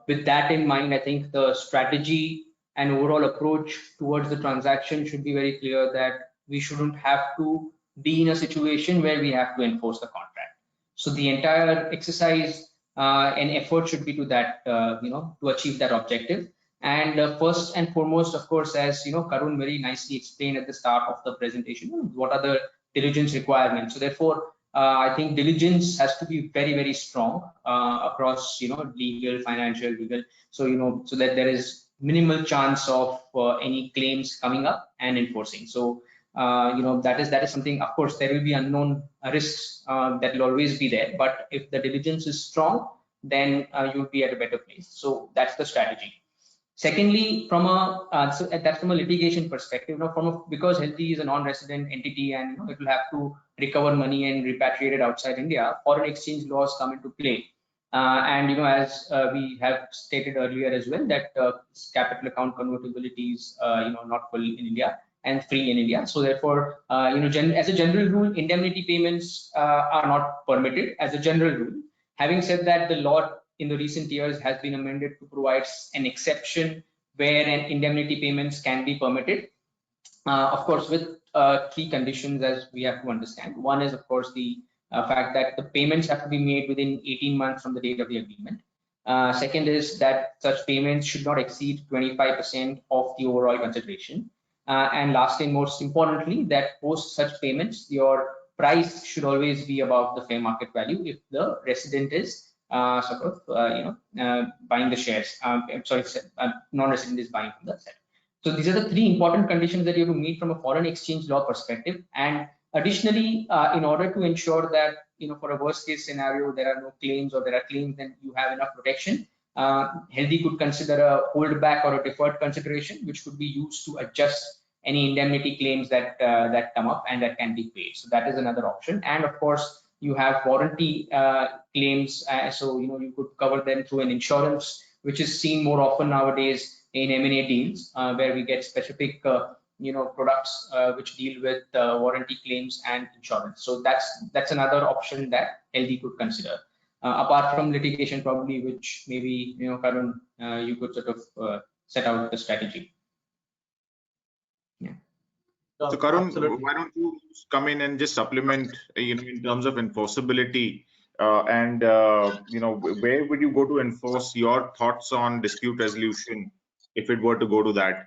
with that in mind, I think the strategy and overall approach towards the transaction should be very clear that we shouldn't have to be in a situation where we have to enforce the contract. So the entire exercise and effort should be to that, to achieve that objective. And first and foremost, of course, as Karun very nicely explained at the start of the presentation, what are the diligence requirements? So therefore, I think diligence has to be very, very strong across, legal, financial, legal. So, so that there is minimal chance of any claims coming up and enforcing. So, that is something. Of course, there will be unknown risks that will always be there. But if the diligence is strong, then you'll be at a better place. So that's the strategy. Secondly, from so that's from a litigation perspective. Because Healthy is a non-resident entity and it will have to recover money and repatriate it outside India, foreign exchange laws come into play. And as we have stated earlier as well, that capital account convertibility is not full in India and free in India. So therefore, as a general rule, indemnity payments are not permitted as a general rule. Having said that, the law in the recent years has been amended to provide an exception where an indemnity payments can be permitted. Of course, with key conditions as we have to understand. One is, of course, the fact that the payments have to be made within 18 months from the date of the agreement. Second is that such payments should not exceed 25% of the overall consideration. And lastly, and most importantly, that post such payments, your price should always be above the fair market value if the resident is buying the shares. Non-resident is buying from the seller. So these are the three important conditions that you have to meet from a foreign exchange law perspective. And additionally, in order to ensure that for a worst case scenario there are no claims, or there are claims, then you have enough protection, Healthy could consider a holdback or a deferred consideration, which could be used to adjust any indemnity claims that come up and that can be paid. So that is another option. And of course, you have warranty claims, so you could cover them through an insurance, which is seen more often nowadays in M&A deals, where we get specific products which deal with warranty claims and insurance. So that's another option that Healthy could consider. Apart from litigation, probably, which maybe Karun, you could sort of set out the strategy. Yeah. So Karun, Absolutely. why don't you come in and just supplement, in terms of enforceability, and where would you go to enforce? Your thoughts on dispute resolution if it were to go to that?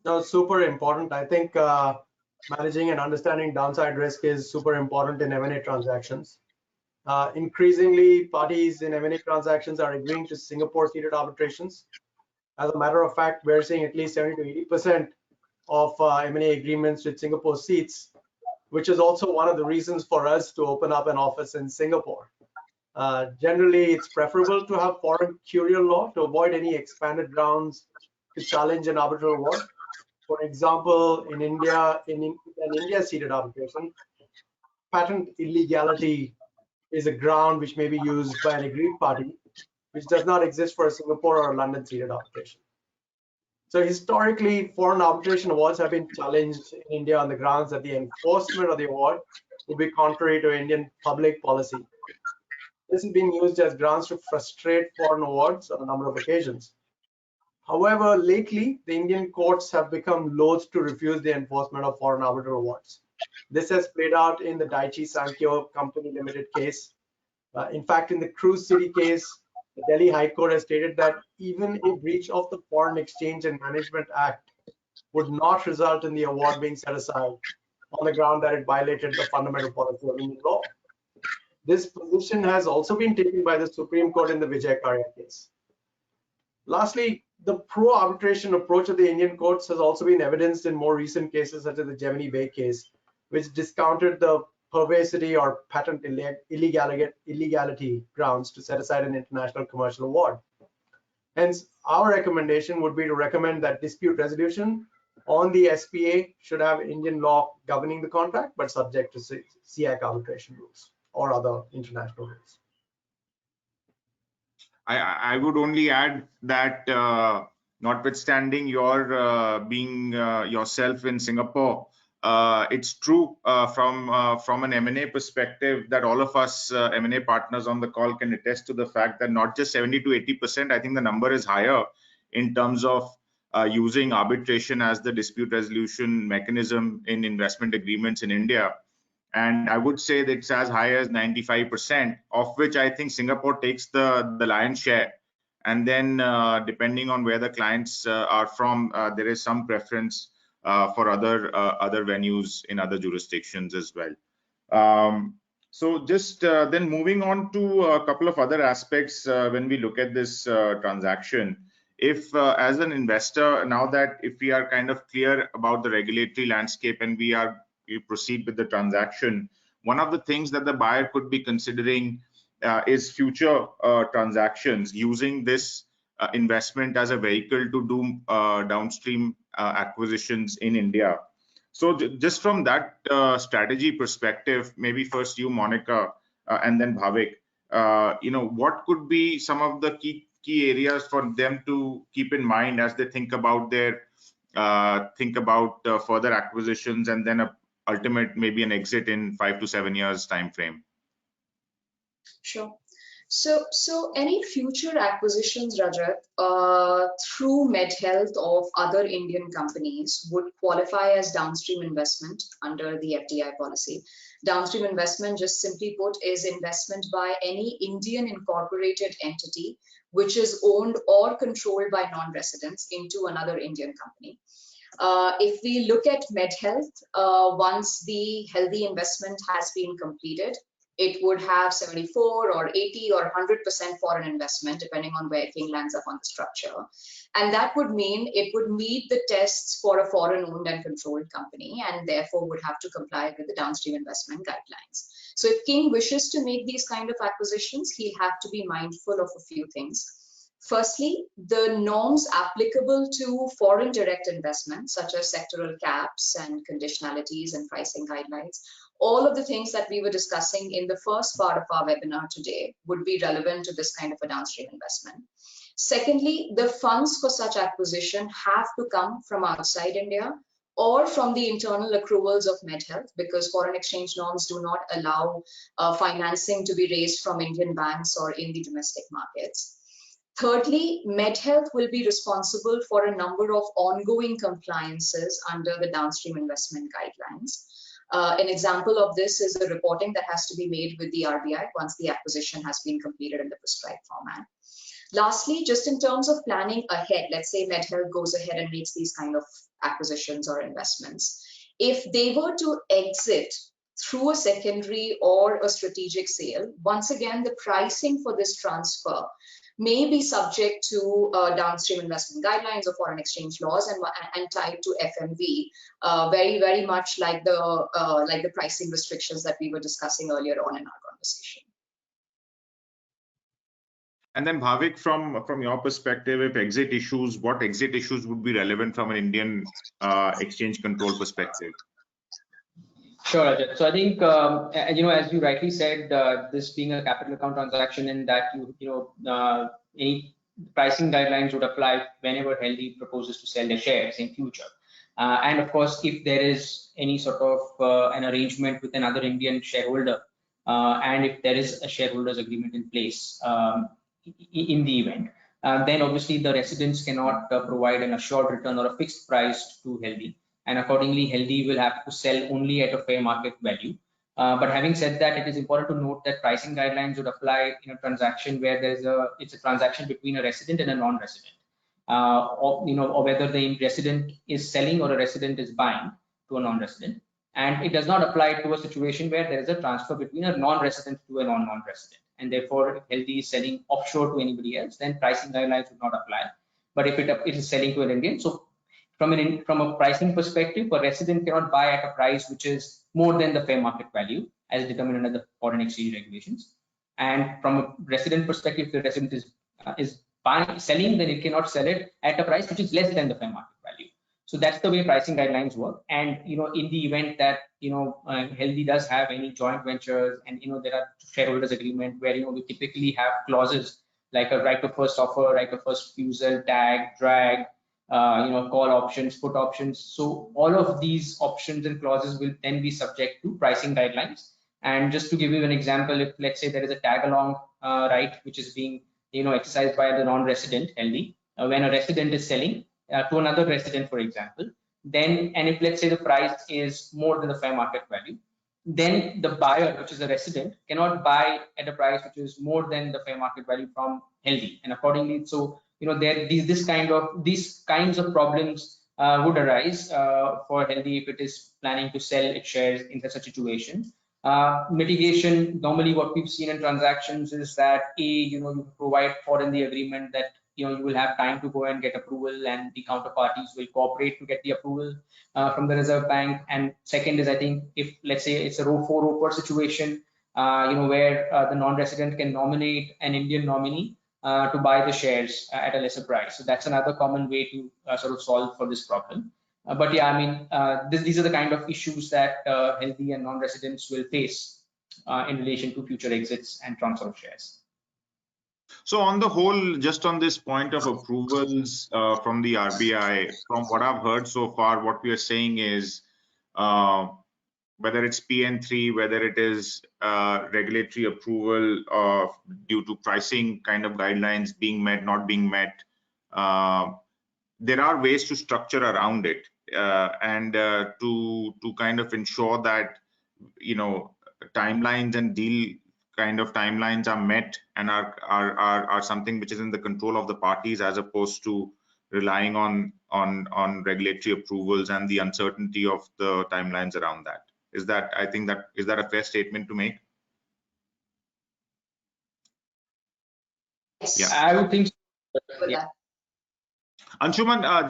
No, super important. I think managing and understanding downside risk is super important in M&A transactions. Increasingly, parties in M&A transactions are agreeing to Singapore-seated arbitrations. As a matter of fact, we're seeing at least 70 to 80% of M&A agreements with Singapore seats, which is also one of the reasons for us to open up an office in Singapore. Generally, it's preferable to have foreign curia law to avoid any expanded grounds to challenge an arbitral award. For example, in India, in an India-seated arbitration, patent illegality is a ground which may be used by an aggrieved party, which does not exist for a Singapore or a London-seated arbitration. So historically, foreign arbitration awards have been challenged in India on the grounds that the enforcement of the award would be contrary to Indian public policy. This is being used as grounds to frustrate foreign awards on a number of occasions. However, lately, the Indian courts have become loath to refuse the enforcement of foreign arbitral awards. This has played out in the Daiichi Sankyo Company Limited case. In fact, in the Cruise City case, the Delhi High Court has stated that even a breach of the Foreign Exchange and Management Act would not result in the award being set aside on the ground that it violated the fundamental policy of Indian law. This position has also been taken by the Supreme Court in the Vijay Karya case. Lastly, the pro-arbitration approach of the Indian courts has also been evidenced in more recent cases, such as the Gemini Bay case, which discounted the perversity or patent illegality grounds to set aside an international commercial award. Hence, our recommendation would be to recommend that dispute resolution on the SPA should have Indian law governing the contract, but subject to SIAC arbitration rules or other international rules. I would only add that notwithstanding your being yourself in Singapore, it's true from an M&A perspective that all of us M&A partners on the call can attest to the fact that not just 70 to 80%, I think the number is higher in terms of using arbitration as the dispute resolution mechanism in investment agreements in India. And I would say that it's as high as 95%, of which I think Singapore takes the lion's share. And then depending on where the clients are from, there is some preference for other venues in other jurisdictions as well. So just then moving on to a couple of other aspects when we look at this transaction. If as an investor, now that if we are kind of clear about the regulatory landscape and we proceed with the transaction, one of the things that the buyer could be considering is future transactions using this investment as a vehicle to do downstream acquisitions in India. So just from that strategy perspective, maybe first you, Monica, and then Bhavik, what could be some of the key areas for them to keep in mind as they think about their further acquisitions and then maybe an exit in 5 to 7 years time frame? Sure. So any future acquisitions, Rajat, through MedHealth of other Indian companies would qualify as downstream investment under the FDI policy. Downstream investment, just simply put, is investment by any Indian incorporated entity which is owned or controlled by non-residents into another Indian company. If we look at MedHealth, once the healthy investment has been completed, it would have 74 or 80 or 100% foreign investment, depending on where King lands up on the structure. And that would mean it would meet the tests for a foreign owned and controlled company, and therefore would have to comply with the downstream investment guidelines. So if King wishes to make these kind of acquisitions, he'll have to be mindful of a few things. Firstly, the norms applicable to foreign direct investments, such as sectoral caps and conditionalities and pricing guidelines, all of the things that we were discussing in the first part of our webinar today would be relevant to this kind of a downstream investment. Secondly, the funds for such acquisition have to come from outside India or from the internal accruals of MedHealth, because foreign exchange norms do not allow financing to be raised from Indian banks or in the domestic markets. Thirdly, MedHealth will be responsible for a number of ongoing compliances under the downstream investment guidelines. An example of this is the reporting that has to be made with the RBI once the acquisition has been completed in the prescribed format. Lastly, just in terms of planning ahead, let's say MedHealth goes ahead and makes these kind of acquisitions or investments. If they were to exit through a secondary or a strategic sale, once again, the pricing for this transfer may be subject to downstream investment guidelines or foreign exchange laws and tied to FMV, very much like the pricing restrictions that we were discussing earlier on in our conversation. And then Bhavik, from your perspective, if exit issues, what exit issues would be relevant from an Indian exchange control perspective? Sure, Ajay. So I think, as you rightly said, this being a capital account transaction, and that any pricing guidelines would apply whenever Healthy proposes to sell their shares in future. And of course, if there is any sort of an arrangement with another Indian shareholder, and if there is a shareholders agreement in place in the event, then obviously the residents cannot provide an assured return or a fixed price to Healthy. And accordingly, Healthy will have to sell only at a fair market value. But having said that, it is important to note that pricing guidelines would apply in a transaction where it's a transaction between a resident and a non-resident, or whether the resident is selling or a resident is buying to a non-resident. And it does not apply to a situation where there is a transfer between a non-resident to a non-resident. And therefore, if Healthy is selling offshore to anybody else, then pricing guidelines would not apply. But if it is selling to an Indian, so from a pricing perspective, a resident cannot buy at a price which is more than the fair market value as determined under the foreign exchange regulations. And from a resident perspective, if the resident is selling, then it cannot sell it at a price which is less than the fair market value. So that's the way pricing guidelines work. And in the event that Healthy does have any joint ventures, and there are shareholders agreement where we typically have clauses like a right of first offer, right of first refusal, tag, drag, call options, put options. So all of these options and clauses will then be subject to pricing guidelines. And just to give you an example, if let's say there is a tag along right which is being exercised by the non-resident Healthy, when a resident is selling to another resident, for example, then, and if let's say the price is more than the fair market value, then the buyer, which is a resident, cannot buy at a price which is more than the fair market value from Healthy. And accordingly, so these kinds of problems would arise for Healthy if it is planning to sell its shares in such a situation. Mitigation, normally what we've seen in transactions is that you provide for in the agreement that you will have time to go and get approval, and the counterparties will cooperate to get the approval from the Reserve Bank. And second is, I think, if let's say it's a row 4 situation, where the non-resident can nominate an Indian nominee to buy the shares at a lesser price. So that's another common way to sort of solve for this problem. But yeah, I mean, these are the kind of issues that Healthy and non-residents will face in relation to future exits and transfer of shares. So on the whole, just on this point of approvals from the RBI, from what I've heard so far, what we are saying is whether it's PN3, whether it is regulatory approval of due to pricing kind of guidelines being met, not being met. There are ways to structure around it and to kind of ensure that, you know, timelines and deal kind of timelines are met and are something which is in the control of the parties, as opposed to relying on regulatory approvals and the uncertainty of the timelines around that. Is that, I think that, is that a fair statement to make? Yes. Yeah. I would think so. With Yeah. that. Anshuman,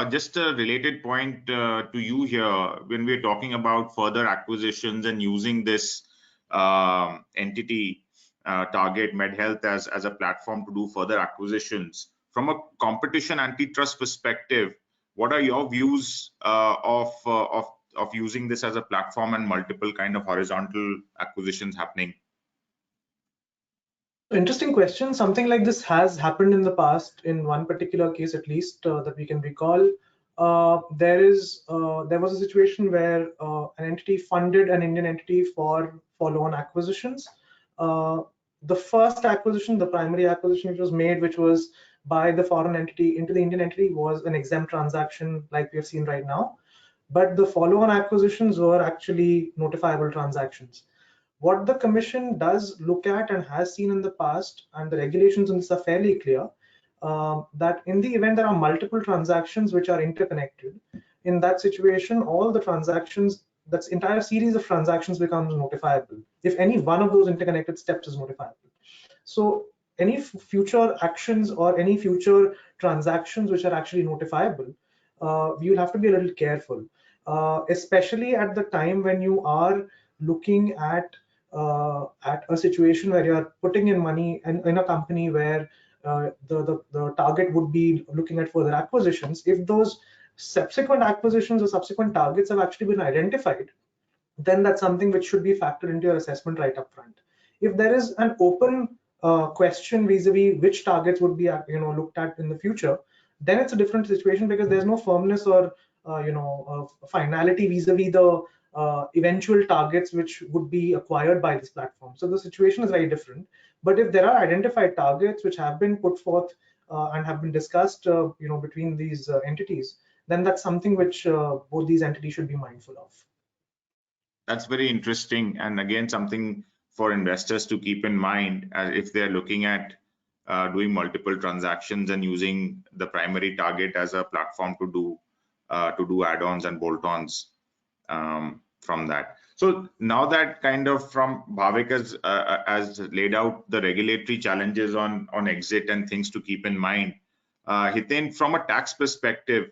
just a related point to you here. When we're talking about further acquisitions and using this entity target MedHealth as a platform to do further acquisitions, from a competition antitrust perspective, what are your views of using this as a platform and multiple kind of horizontal acquisitions happening? Interesting question. Something like this has happened in the past, in one particular case at least that we can recall. There was a situation where an entity funded an Indian entity for follow-on acquisitions. The first acquisition, the primary acquisition which was made, which was by the foreign entity into the Indian entity, was an exempt transaction like we have seen right now. But the follow-on acquisitions were actually notifiable transactions. What the commission does look at and has seen in the past, and the regulations on this are fairly clear, that in the event there are multiple transactions which are interconnected, in that situation, all the transactions, that's entire series of transactions becomes notifiable if any one of those interconnected steps is notifiable. So any future actions or any future transactions which are actually notifiable, you'll have to be a little careful, especially at the time when you are looking at a situation where you are putting in money in a company where the target would be looking at further acquisitions. If those subsequent acquisitions or subsequent targets have actually been identified, then that's something which should be factored into your assessment right up front. If there is an open question vis-a-vis which targets would be looked at in the future, then it's a different situation, because there's no firmness or finality vis-a-vis the eventual targets which would be acquired by this platform. So the situation is very different. But if there are identified targets which have been put forth and have been discussed between these entities, then that's something which both these entities should be mindful of. That's very interesting, and again something for investors to keep in mind if they're looking at doing multiple transactions and using the primary target as a platform to do add-ons and bolt-ons from that. So now that kind of from Bhavik has laid out the regulatory challenges on exit and things to keep in mind, Hiten, from a tax perspective,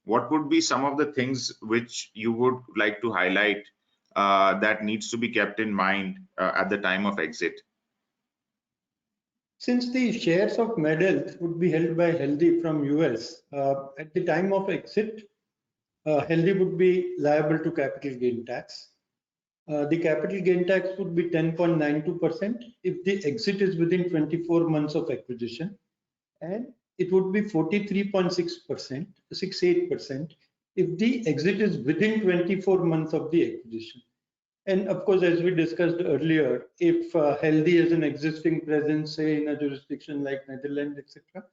what would be some of the things which you would like to highlight that needs to be kept in mind at the time of exit? Since the shares of MedHealth would be held by Healthy from US, at the time of exit, Healthy would be liable to capital gain tax. The capital gain tax would be 10.92% if the exit is within 24 months of acquisition, and it would be 43.6%, 68% if the exit is within 24 months of the acquisition. And of course, as we discussed earlier, if Healthy has an existing presence, say in a jurisdiction like Netherlands, etc.,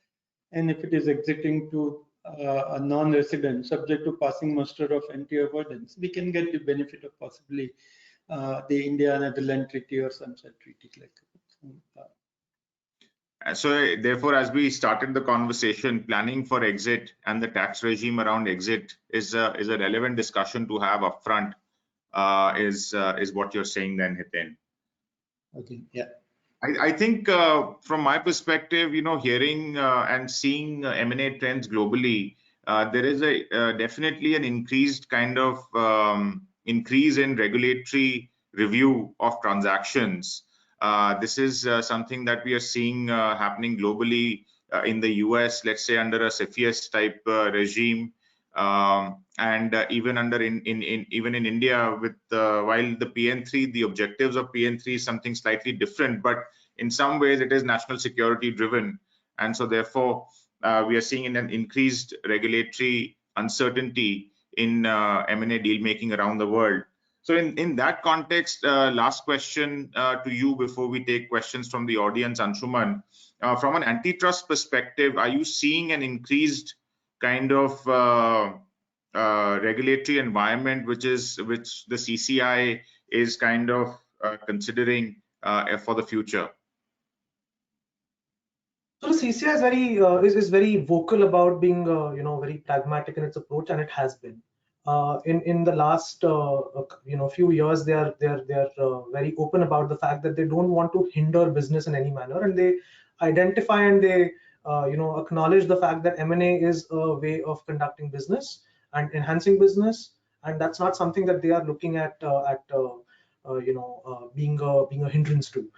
and if it is exiting to a non-resident subject to passing muster of anti-avoidance, we can get the benefit of possibly the India-Netherlands treaty or some such treaty like that. So therefore, as we started the conversation, planning for exit and the tax regime around exit is a relevant discussion to have upfront. Is what you're saying then, Hiten? Okay. Yeah. I think from my perspective, hearing and seeing M&A trends globally, there is definitely an increased kind of increase in regulatory review of transactions. This is something that we are seeing happening globally in the US, let's say under a CFIUS type regime, and even even in India, with while the PN3, the objectives of PN3 is something slightly different, but in some ways it is national security driven, and so therefore we are seeing an increased regulatory uncertainty in M&A deal making around the world. So in that context, last question to you before we take questions from the audience, Anshuman. From an antitrust perspective, are you seeing an increased kind of regulatory environment which the CCI is kind of considering for the future? So the CCI is very vocal about being very pragmatic in its approach, and it has been. In the last few years, they are very open about the fact that they don't want to hinder business in any manner, and they identify and they acknowledge the fact that M&A is a way of conducting business and enhancing business, and that's not something that they are looking at being a hindrance to.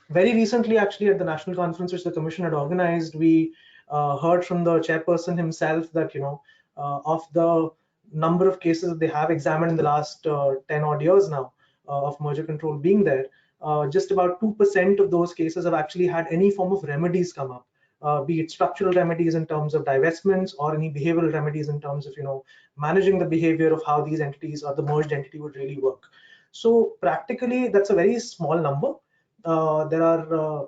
Very recently, actually, at the national conference which the commission had organized, we heard from the chairperson himself that of the number of cases that they have examined in the last 10 odd years now of merger control being there, just about 2% of those cases have actually had any form of remedies come up, be it structural remedies in terms of divestments or any behavioral remedies in terms of managing the behavior of how these entities or the merged entity would really work. So practically, that's a very small number. There are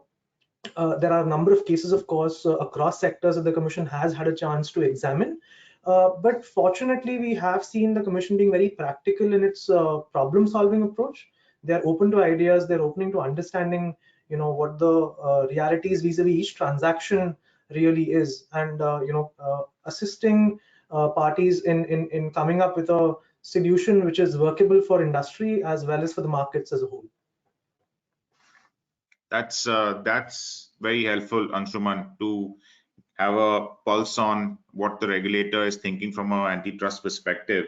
a number of cases, of course, across sectors that the Commission has had a chance to examine. But fortunately, we have seen the Commission being very practical in its problem-solving approach. They're open to ideas. They're open to understanding, what the realities vis-a-vis each transaction really is, and assisting parties in coming up with a solution which is workable for industry as well as for the markets as a whole. That's very helpful, Anshuman, to have a pulse on what the regulator is thinking from an antitrust perspective.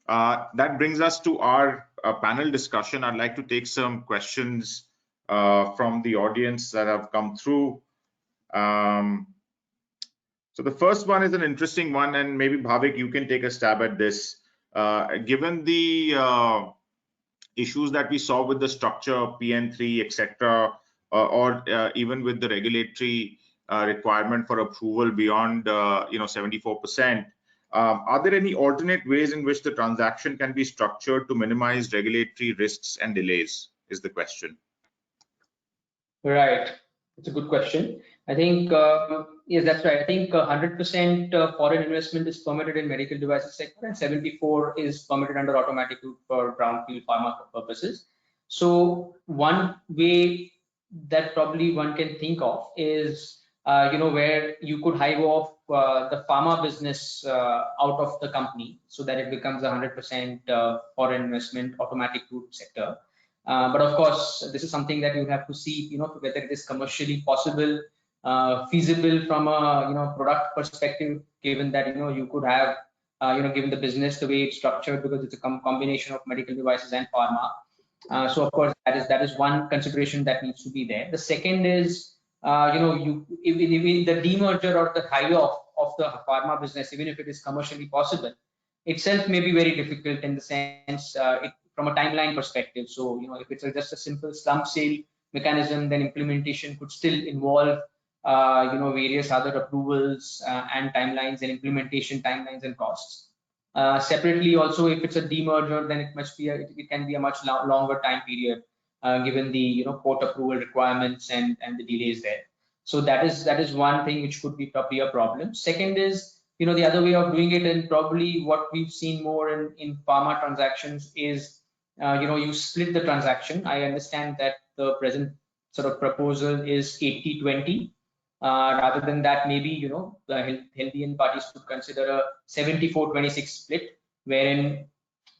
That brings us to our panel discussion. I'd like to take some questions from the audience that have come through. So the first one is an interesting one, and maybe Bhavik, you can take a stab at this. Given the issues that we saw with the structure, PN3, etc., or even with the regulatory requirement for approval beyond 74%, are there any alternate ways in which the transaction can be structured to minimize regulatory risks and delays, is the question. Right. It's a good question. I think, yes, that's right. I think 100% foreign investment is permitted in medical devices sector, and 74 is permitted under automatic route for brownfield pharma purposes. So one way that probably one can think of is, where you could hive off the pharma business out of the company so that it becomes 100% foreign investment automatic route sector. But of course, this is something that you have to see, whether it is commercially possible, feasible from a product perspective, given that you could have, given the business the way it's structured, because it's a combination of medical devices and pharma. So of course, that is one consideration that needs to be there. The second is, even the demerger or the hive off of the pharma business, even if it is commercially possible, itself may be very difficult in the sense from a timeline perspective. So, if it's just a simple slump sale mechanism, then implementation could still involve, various other approvals and timelines and implementation timelines and costs. Separately, also, if it's a demerger, then it can be a much longer time period, given the court approval requirements and the delays there. So that is one thing which could be probably a problem. Second is, the other way of doing it, and probably what we've seen more in pharma transactions is, you split the transaction. I understand that the present sort of proposal is 80-20. Rather than that, maybe the healthy parties could consider a 74-26 split, wherein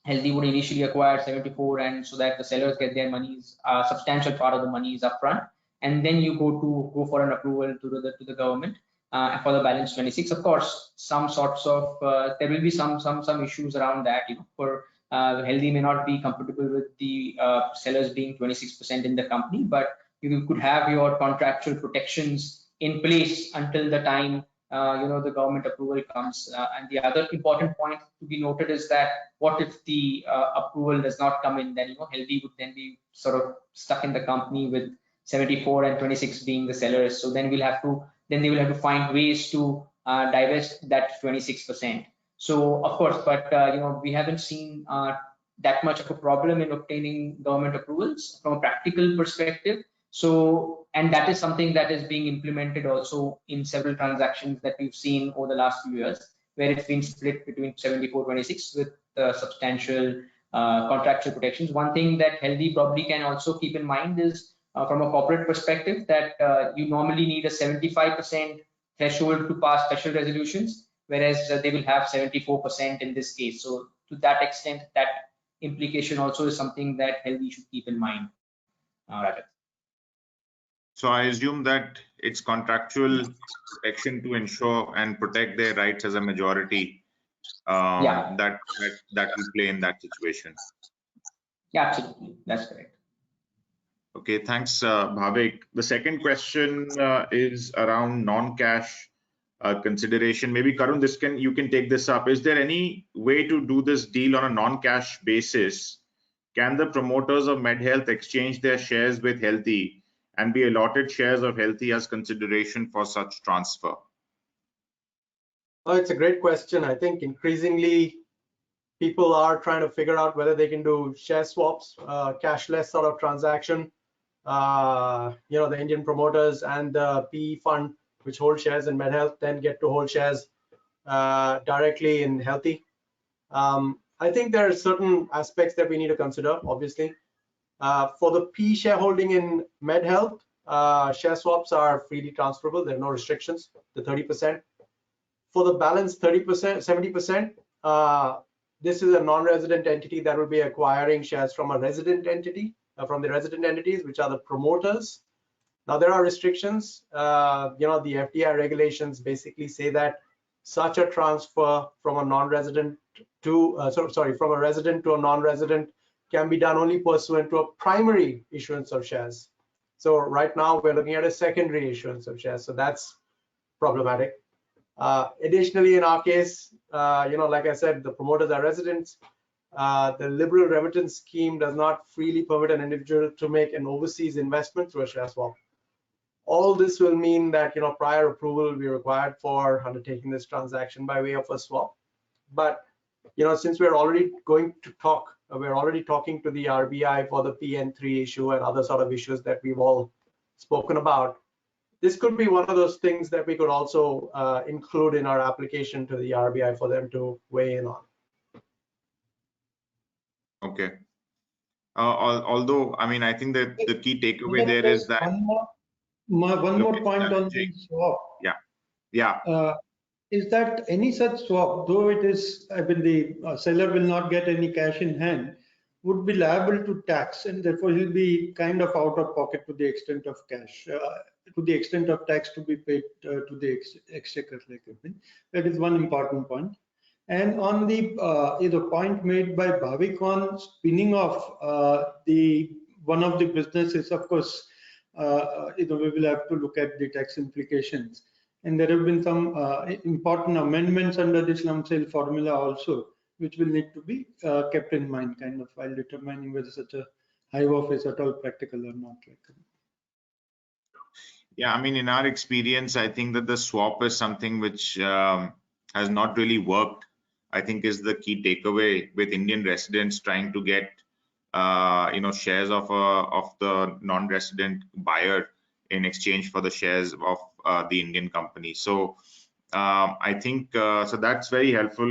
healthy would initially acquire 74, and so that the sellers get their monies, a substantial part of the money is upfront, and then you go for an approval to the government for the balance 26. Of course, some sorts of there will be some issues around that. For healthy may not be comfortable with the sellers being 26% in the company, but you could have your contractual protections in place until the time the government approval comes. And the other important point to be noted is that what if the approval does not come in? Then healthy would then be sort of stuck in the company with 74 and 26 being the sellers. So then they will have to find ways to divest that 26%. So of course, but we haven't seen that much of a problem in obtaining government approvals from a practical perspective. So, and that is something that is being implemented also in several transactions that we've seen over the last few years, where it's been split between 74-26 with substantial contractual protections. One thing that Healthy probably can also keep in mind is from a corporate perspective that you normally need a 75% threshold to pass special resolutions, whereas they will have 74% in this case. So to that extent, that implication also is something that Healthy should keep in mind. Rajat. So I assume that it's contractual protection to ensure and protect their rights as a majority that will play in that situation. Yeah, absolutely. That's correct. Okay, thanks, Bhavik. The second question is around non-cash consideration. Maybe Karun, you can take this up. Is there any way to do this deal on a non-cash basis? Can the promoters of MedHealth exchange their shares with Healthy and be allotted shares of Healthy as consideration for such transfer? Oh, it's a great question. I think increasingly people are trying to figure out whether they can do share swaps, cashless sort of transaction. The Indian promoters and the PE fund, which hold shares in MedHealth, then get to hold shares directly in Healthy. I think there are certain aspects that we need to consider, obviously. For the PE shareholding in MedHealth, share swaps are freely transferable. There are no restrictions, the 30%. For the balance 30%, 70%, this is a non-resident entity that will be acquiring shares from a resident entity, from the resident entities, which are the promoters. Now there are restrictions. The FDI regulations basically say that such a transfer from a non-resident to, from a resident to a non-resident can be done only pursuant to a primary issuance of shares. So right now we're looking at a secondary issuance of shares. So that's problematic. Additionally, in our case, like I said, the promoters are residents. The liberal remittance scheme does not freely permit an individual to make an overseas investment through a share swap. All this will mean that prior approval will be required for undertaking this transaction by way of a swap. But since we're already talking to the RBI for the PN3 issue and other sort of issues that we've all spoken about, this could be one of those things that we could also include in our application to the RBI for them to weigh in on. Okay. Although, I mean, I think that the key takeaway there is that one more point on the swap. Yeah. Is that any such swap, though it is, I mean, the seller will not get any cash in hand, would be liable to tax, and therefore he'll be kind of out of pocket to the extent of cash, to the extent of tax to be paid to the exchequer. That is one important point. And on the point made by Bhavik on spinning off one of the businesses, of course, we will have to look at the tax implications. And there have been some important amendments under this lump sale formula also, which will need to be kept in mind kind of while determining whether such a hive off is at all practical or not. Yeah, I mean, in our experience, I think that the swap is something which has not really worked. I think is the key takeaway with Indian residents trying to get shares of the non-resident buyer in exchange for the shares of the Indian company. So I think so that's very helpful,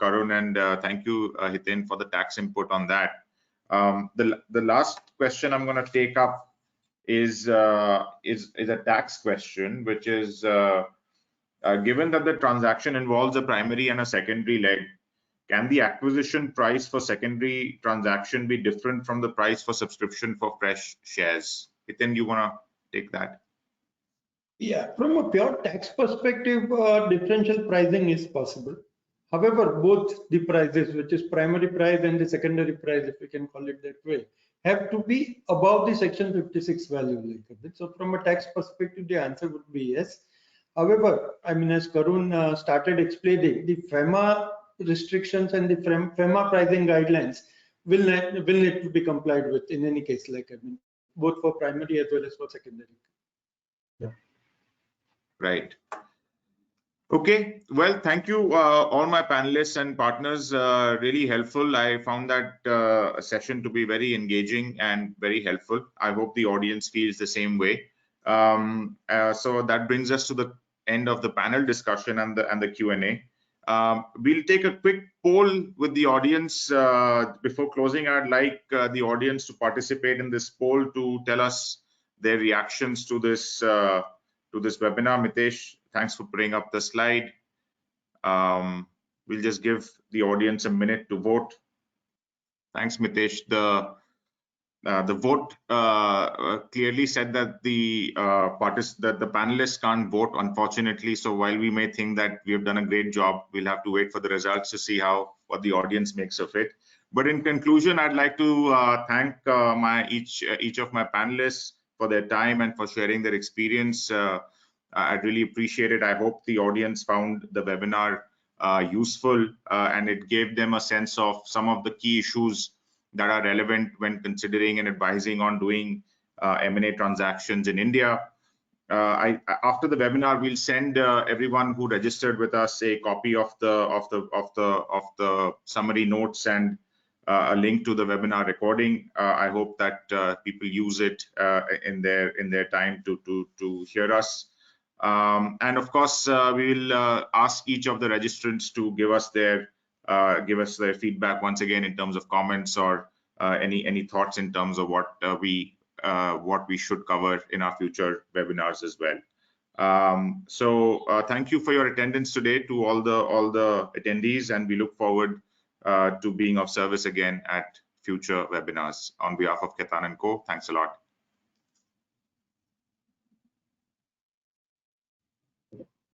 Karun, and thank you, Hiten, for the tax input on that. The last question I'm going to take up is a tax question, which is given that the transaction involves a primary and a secondary leg, can the acquisition price for secondary transaction be different from the price for subscription for fresh shares? Hiten, you want to take that? Yeah, from a pure tax perspective, differential pricing is possible. However, both the prices, which is primary price and the secondary price, if we can call it that way, have to be above the Section 56 value. So from a tax perspective, the answer would be yes. However, I mean, as Karun started explaining, the FEMA restrictions and the FEMA pricing guidelines will need to be complied with in any case, both for primary as well as for secondary. Right. Okay, well, thank you, all my panelists and partners. Really helpful. I found that session to be very engaging and very helpful. I hope the audience feels the same way. So that brings us to the end of the panel discussion and the Q&A. We'll take a quick poll with the audience before closing. I'd like the audience to participate in this poll to tell us their reactions to this webinar. Mitesh, thanks for putting up the slide. We'll just give the audience a minute to vote. Thanks, Mitesh. The vote clearly said that the panelists can't vote, unfortunately. So while we may think that we have done a great job, we'll have to wait for the results to see what the audience makes of it. But in conclusion, I'd like to thank each of my panelists for their time and for sharing their experience. I really appreciate it. I hope the audience found the webinar useful and it gave them a sense of some of the key issues that are relevant when considering and advising on doing M&A transactions in India. After the webinar, we'll send everyone who registered with us a copy of the summary notes and a link to the webinar recording. I hope that people use it in their time to hear us. And of course, we will ask each of the registrants to give us their feedback once again in terms of comments or any thoughts in terms of what we should cover in our future webinars as well. So thank you for your attendance today to all the attendees, and we look forward to being of service again at future webinars. On behalf of Ketan & Co, thanks a lot.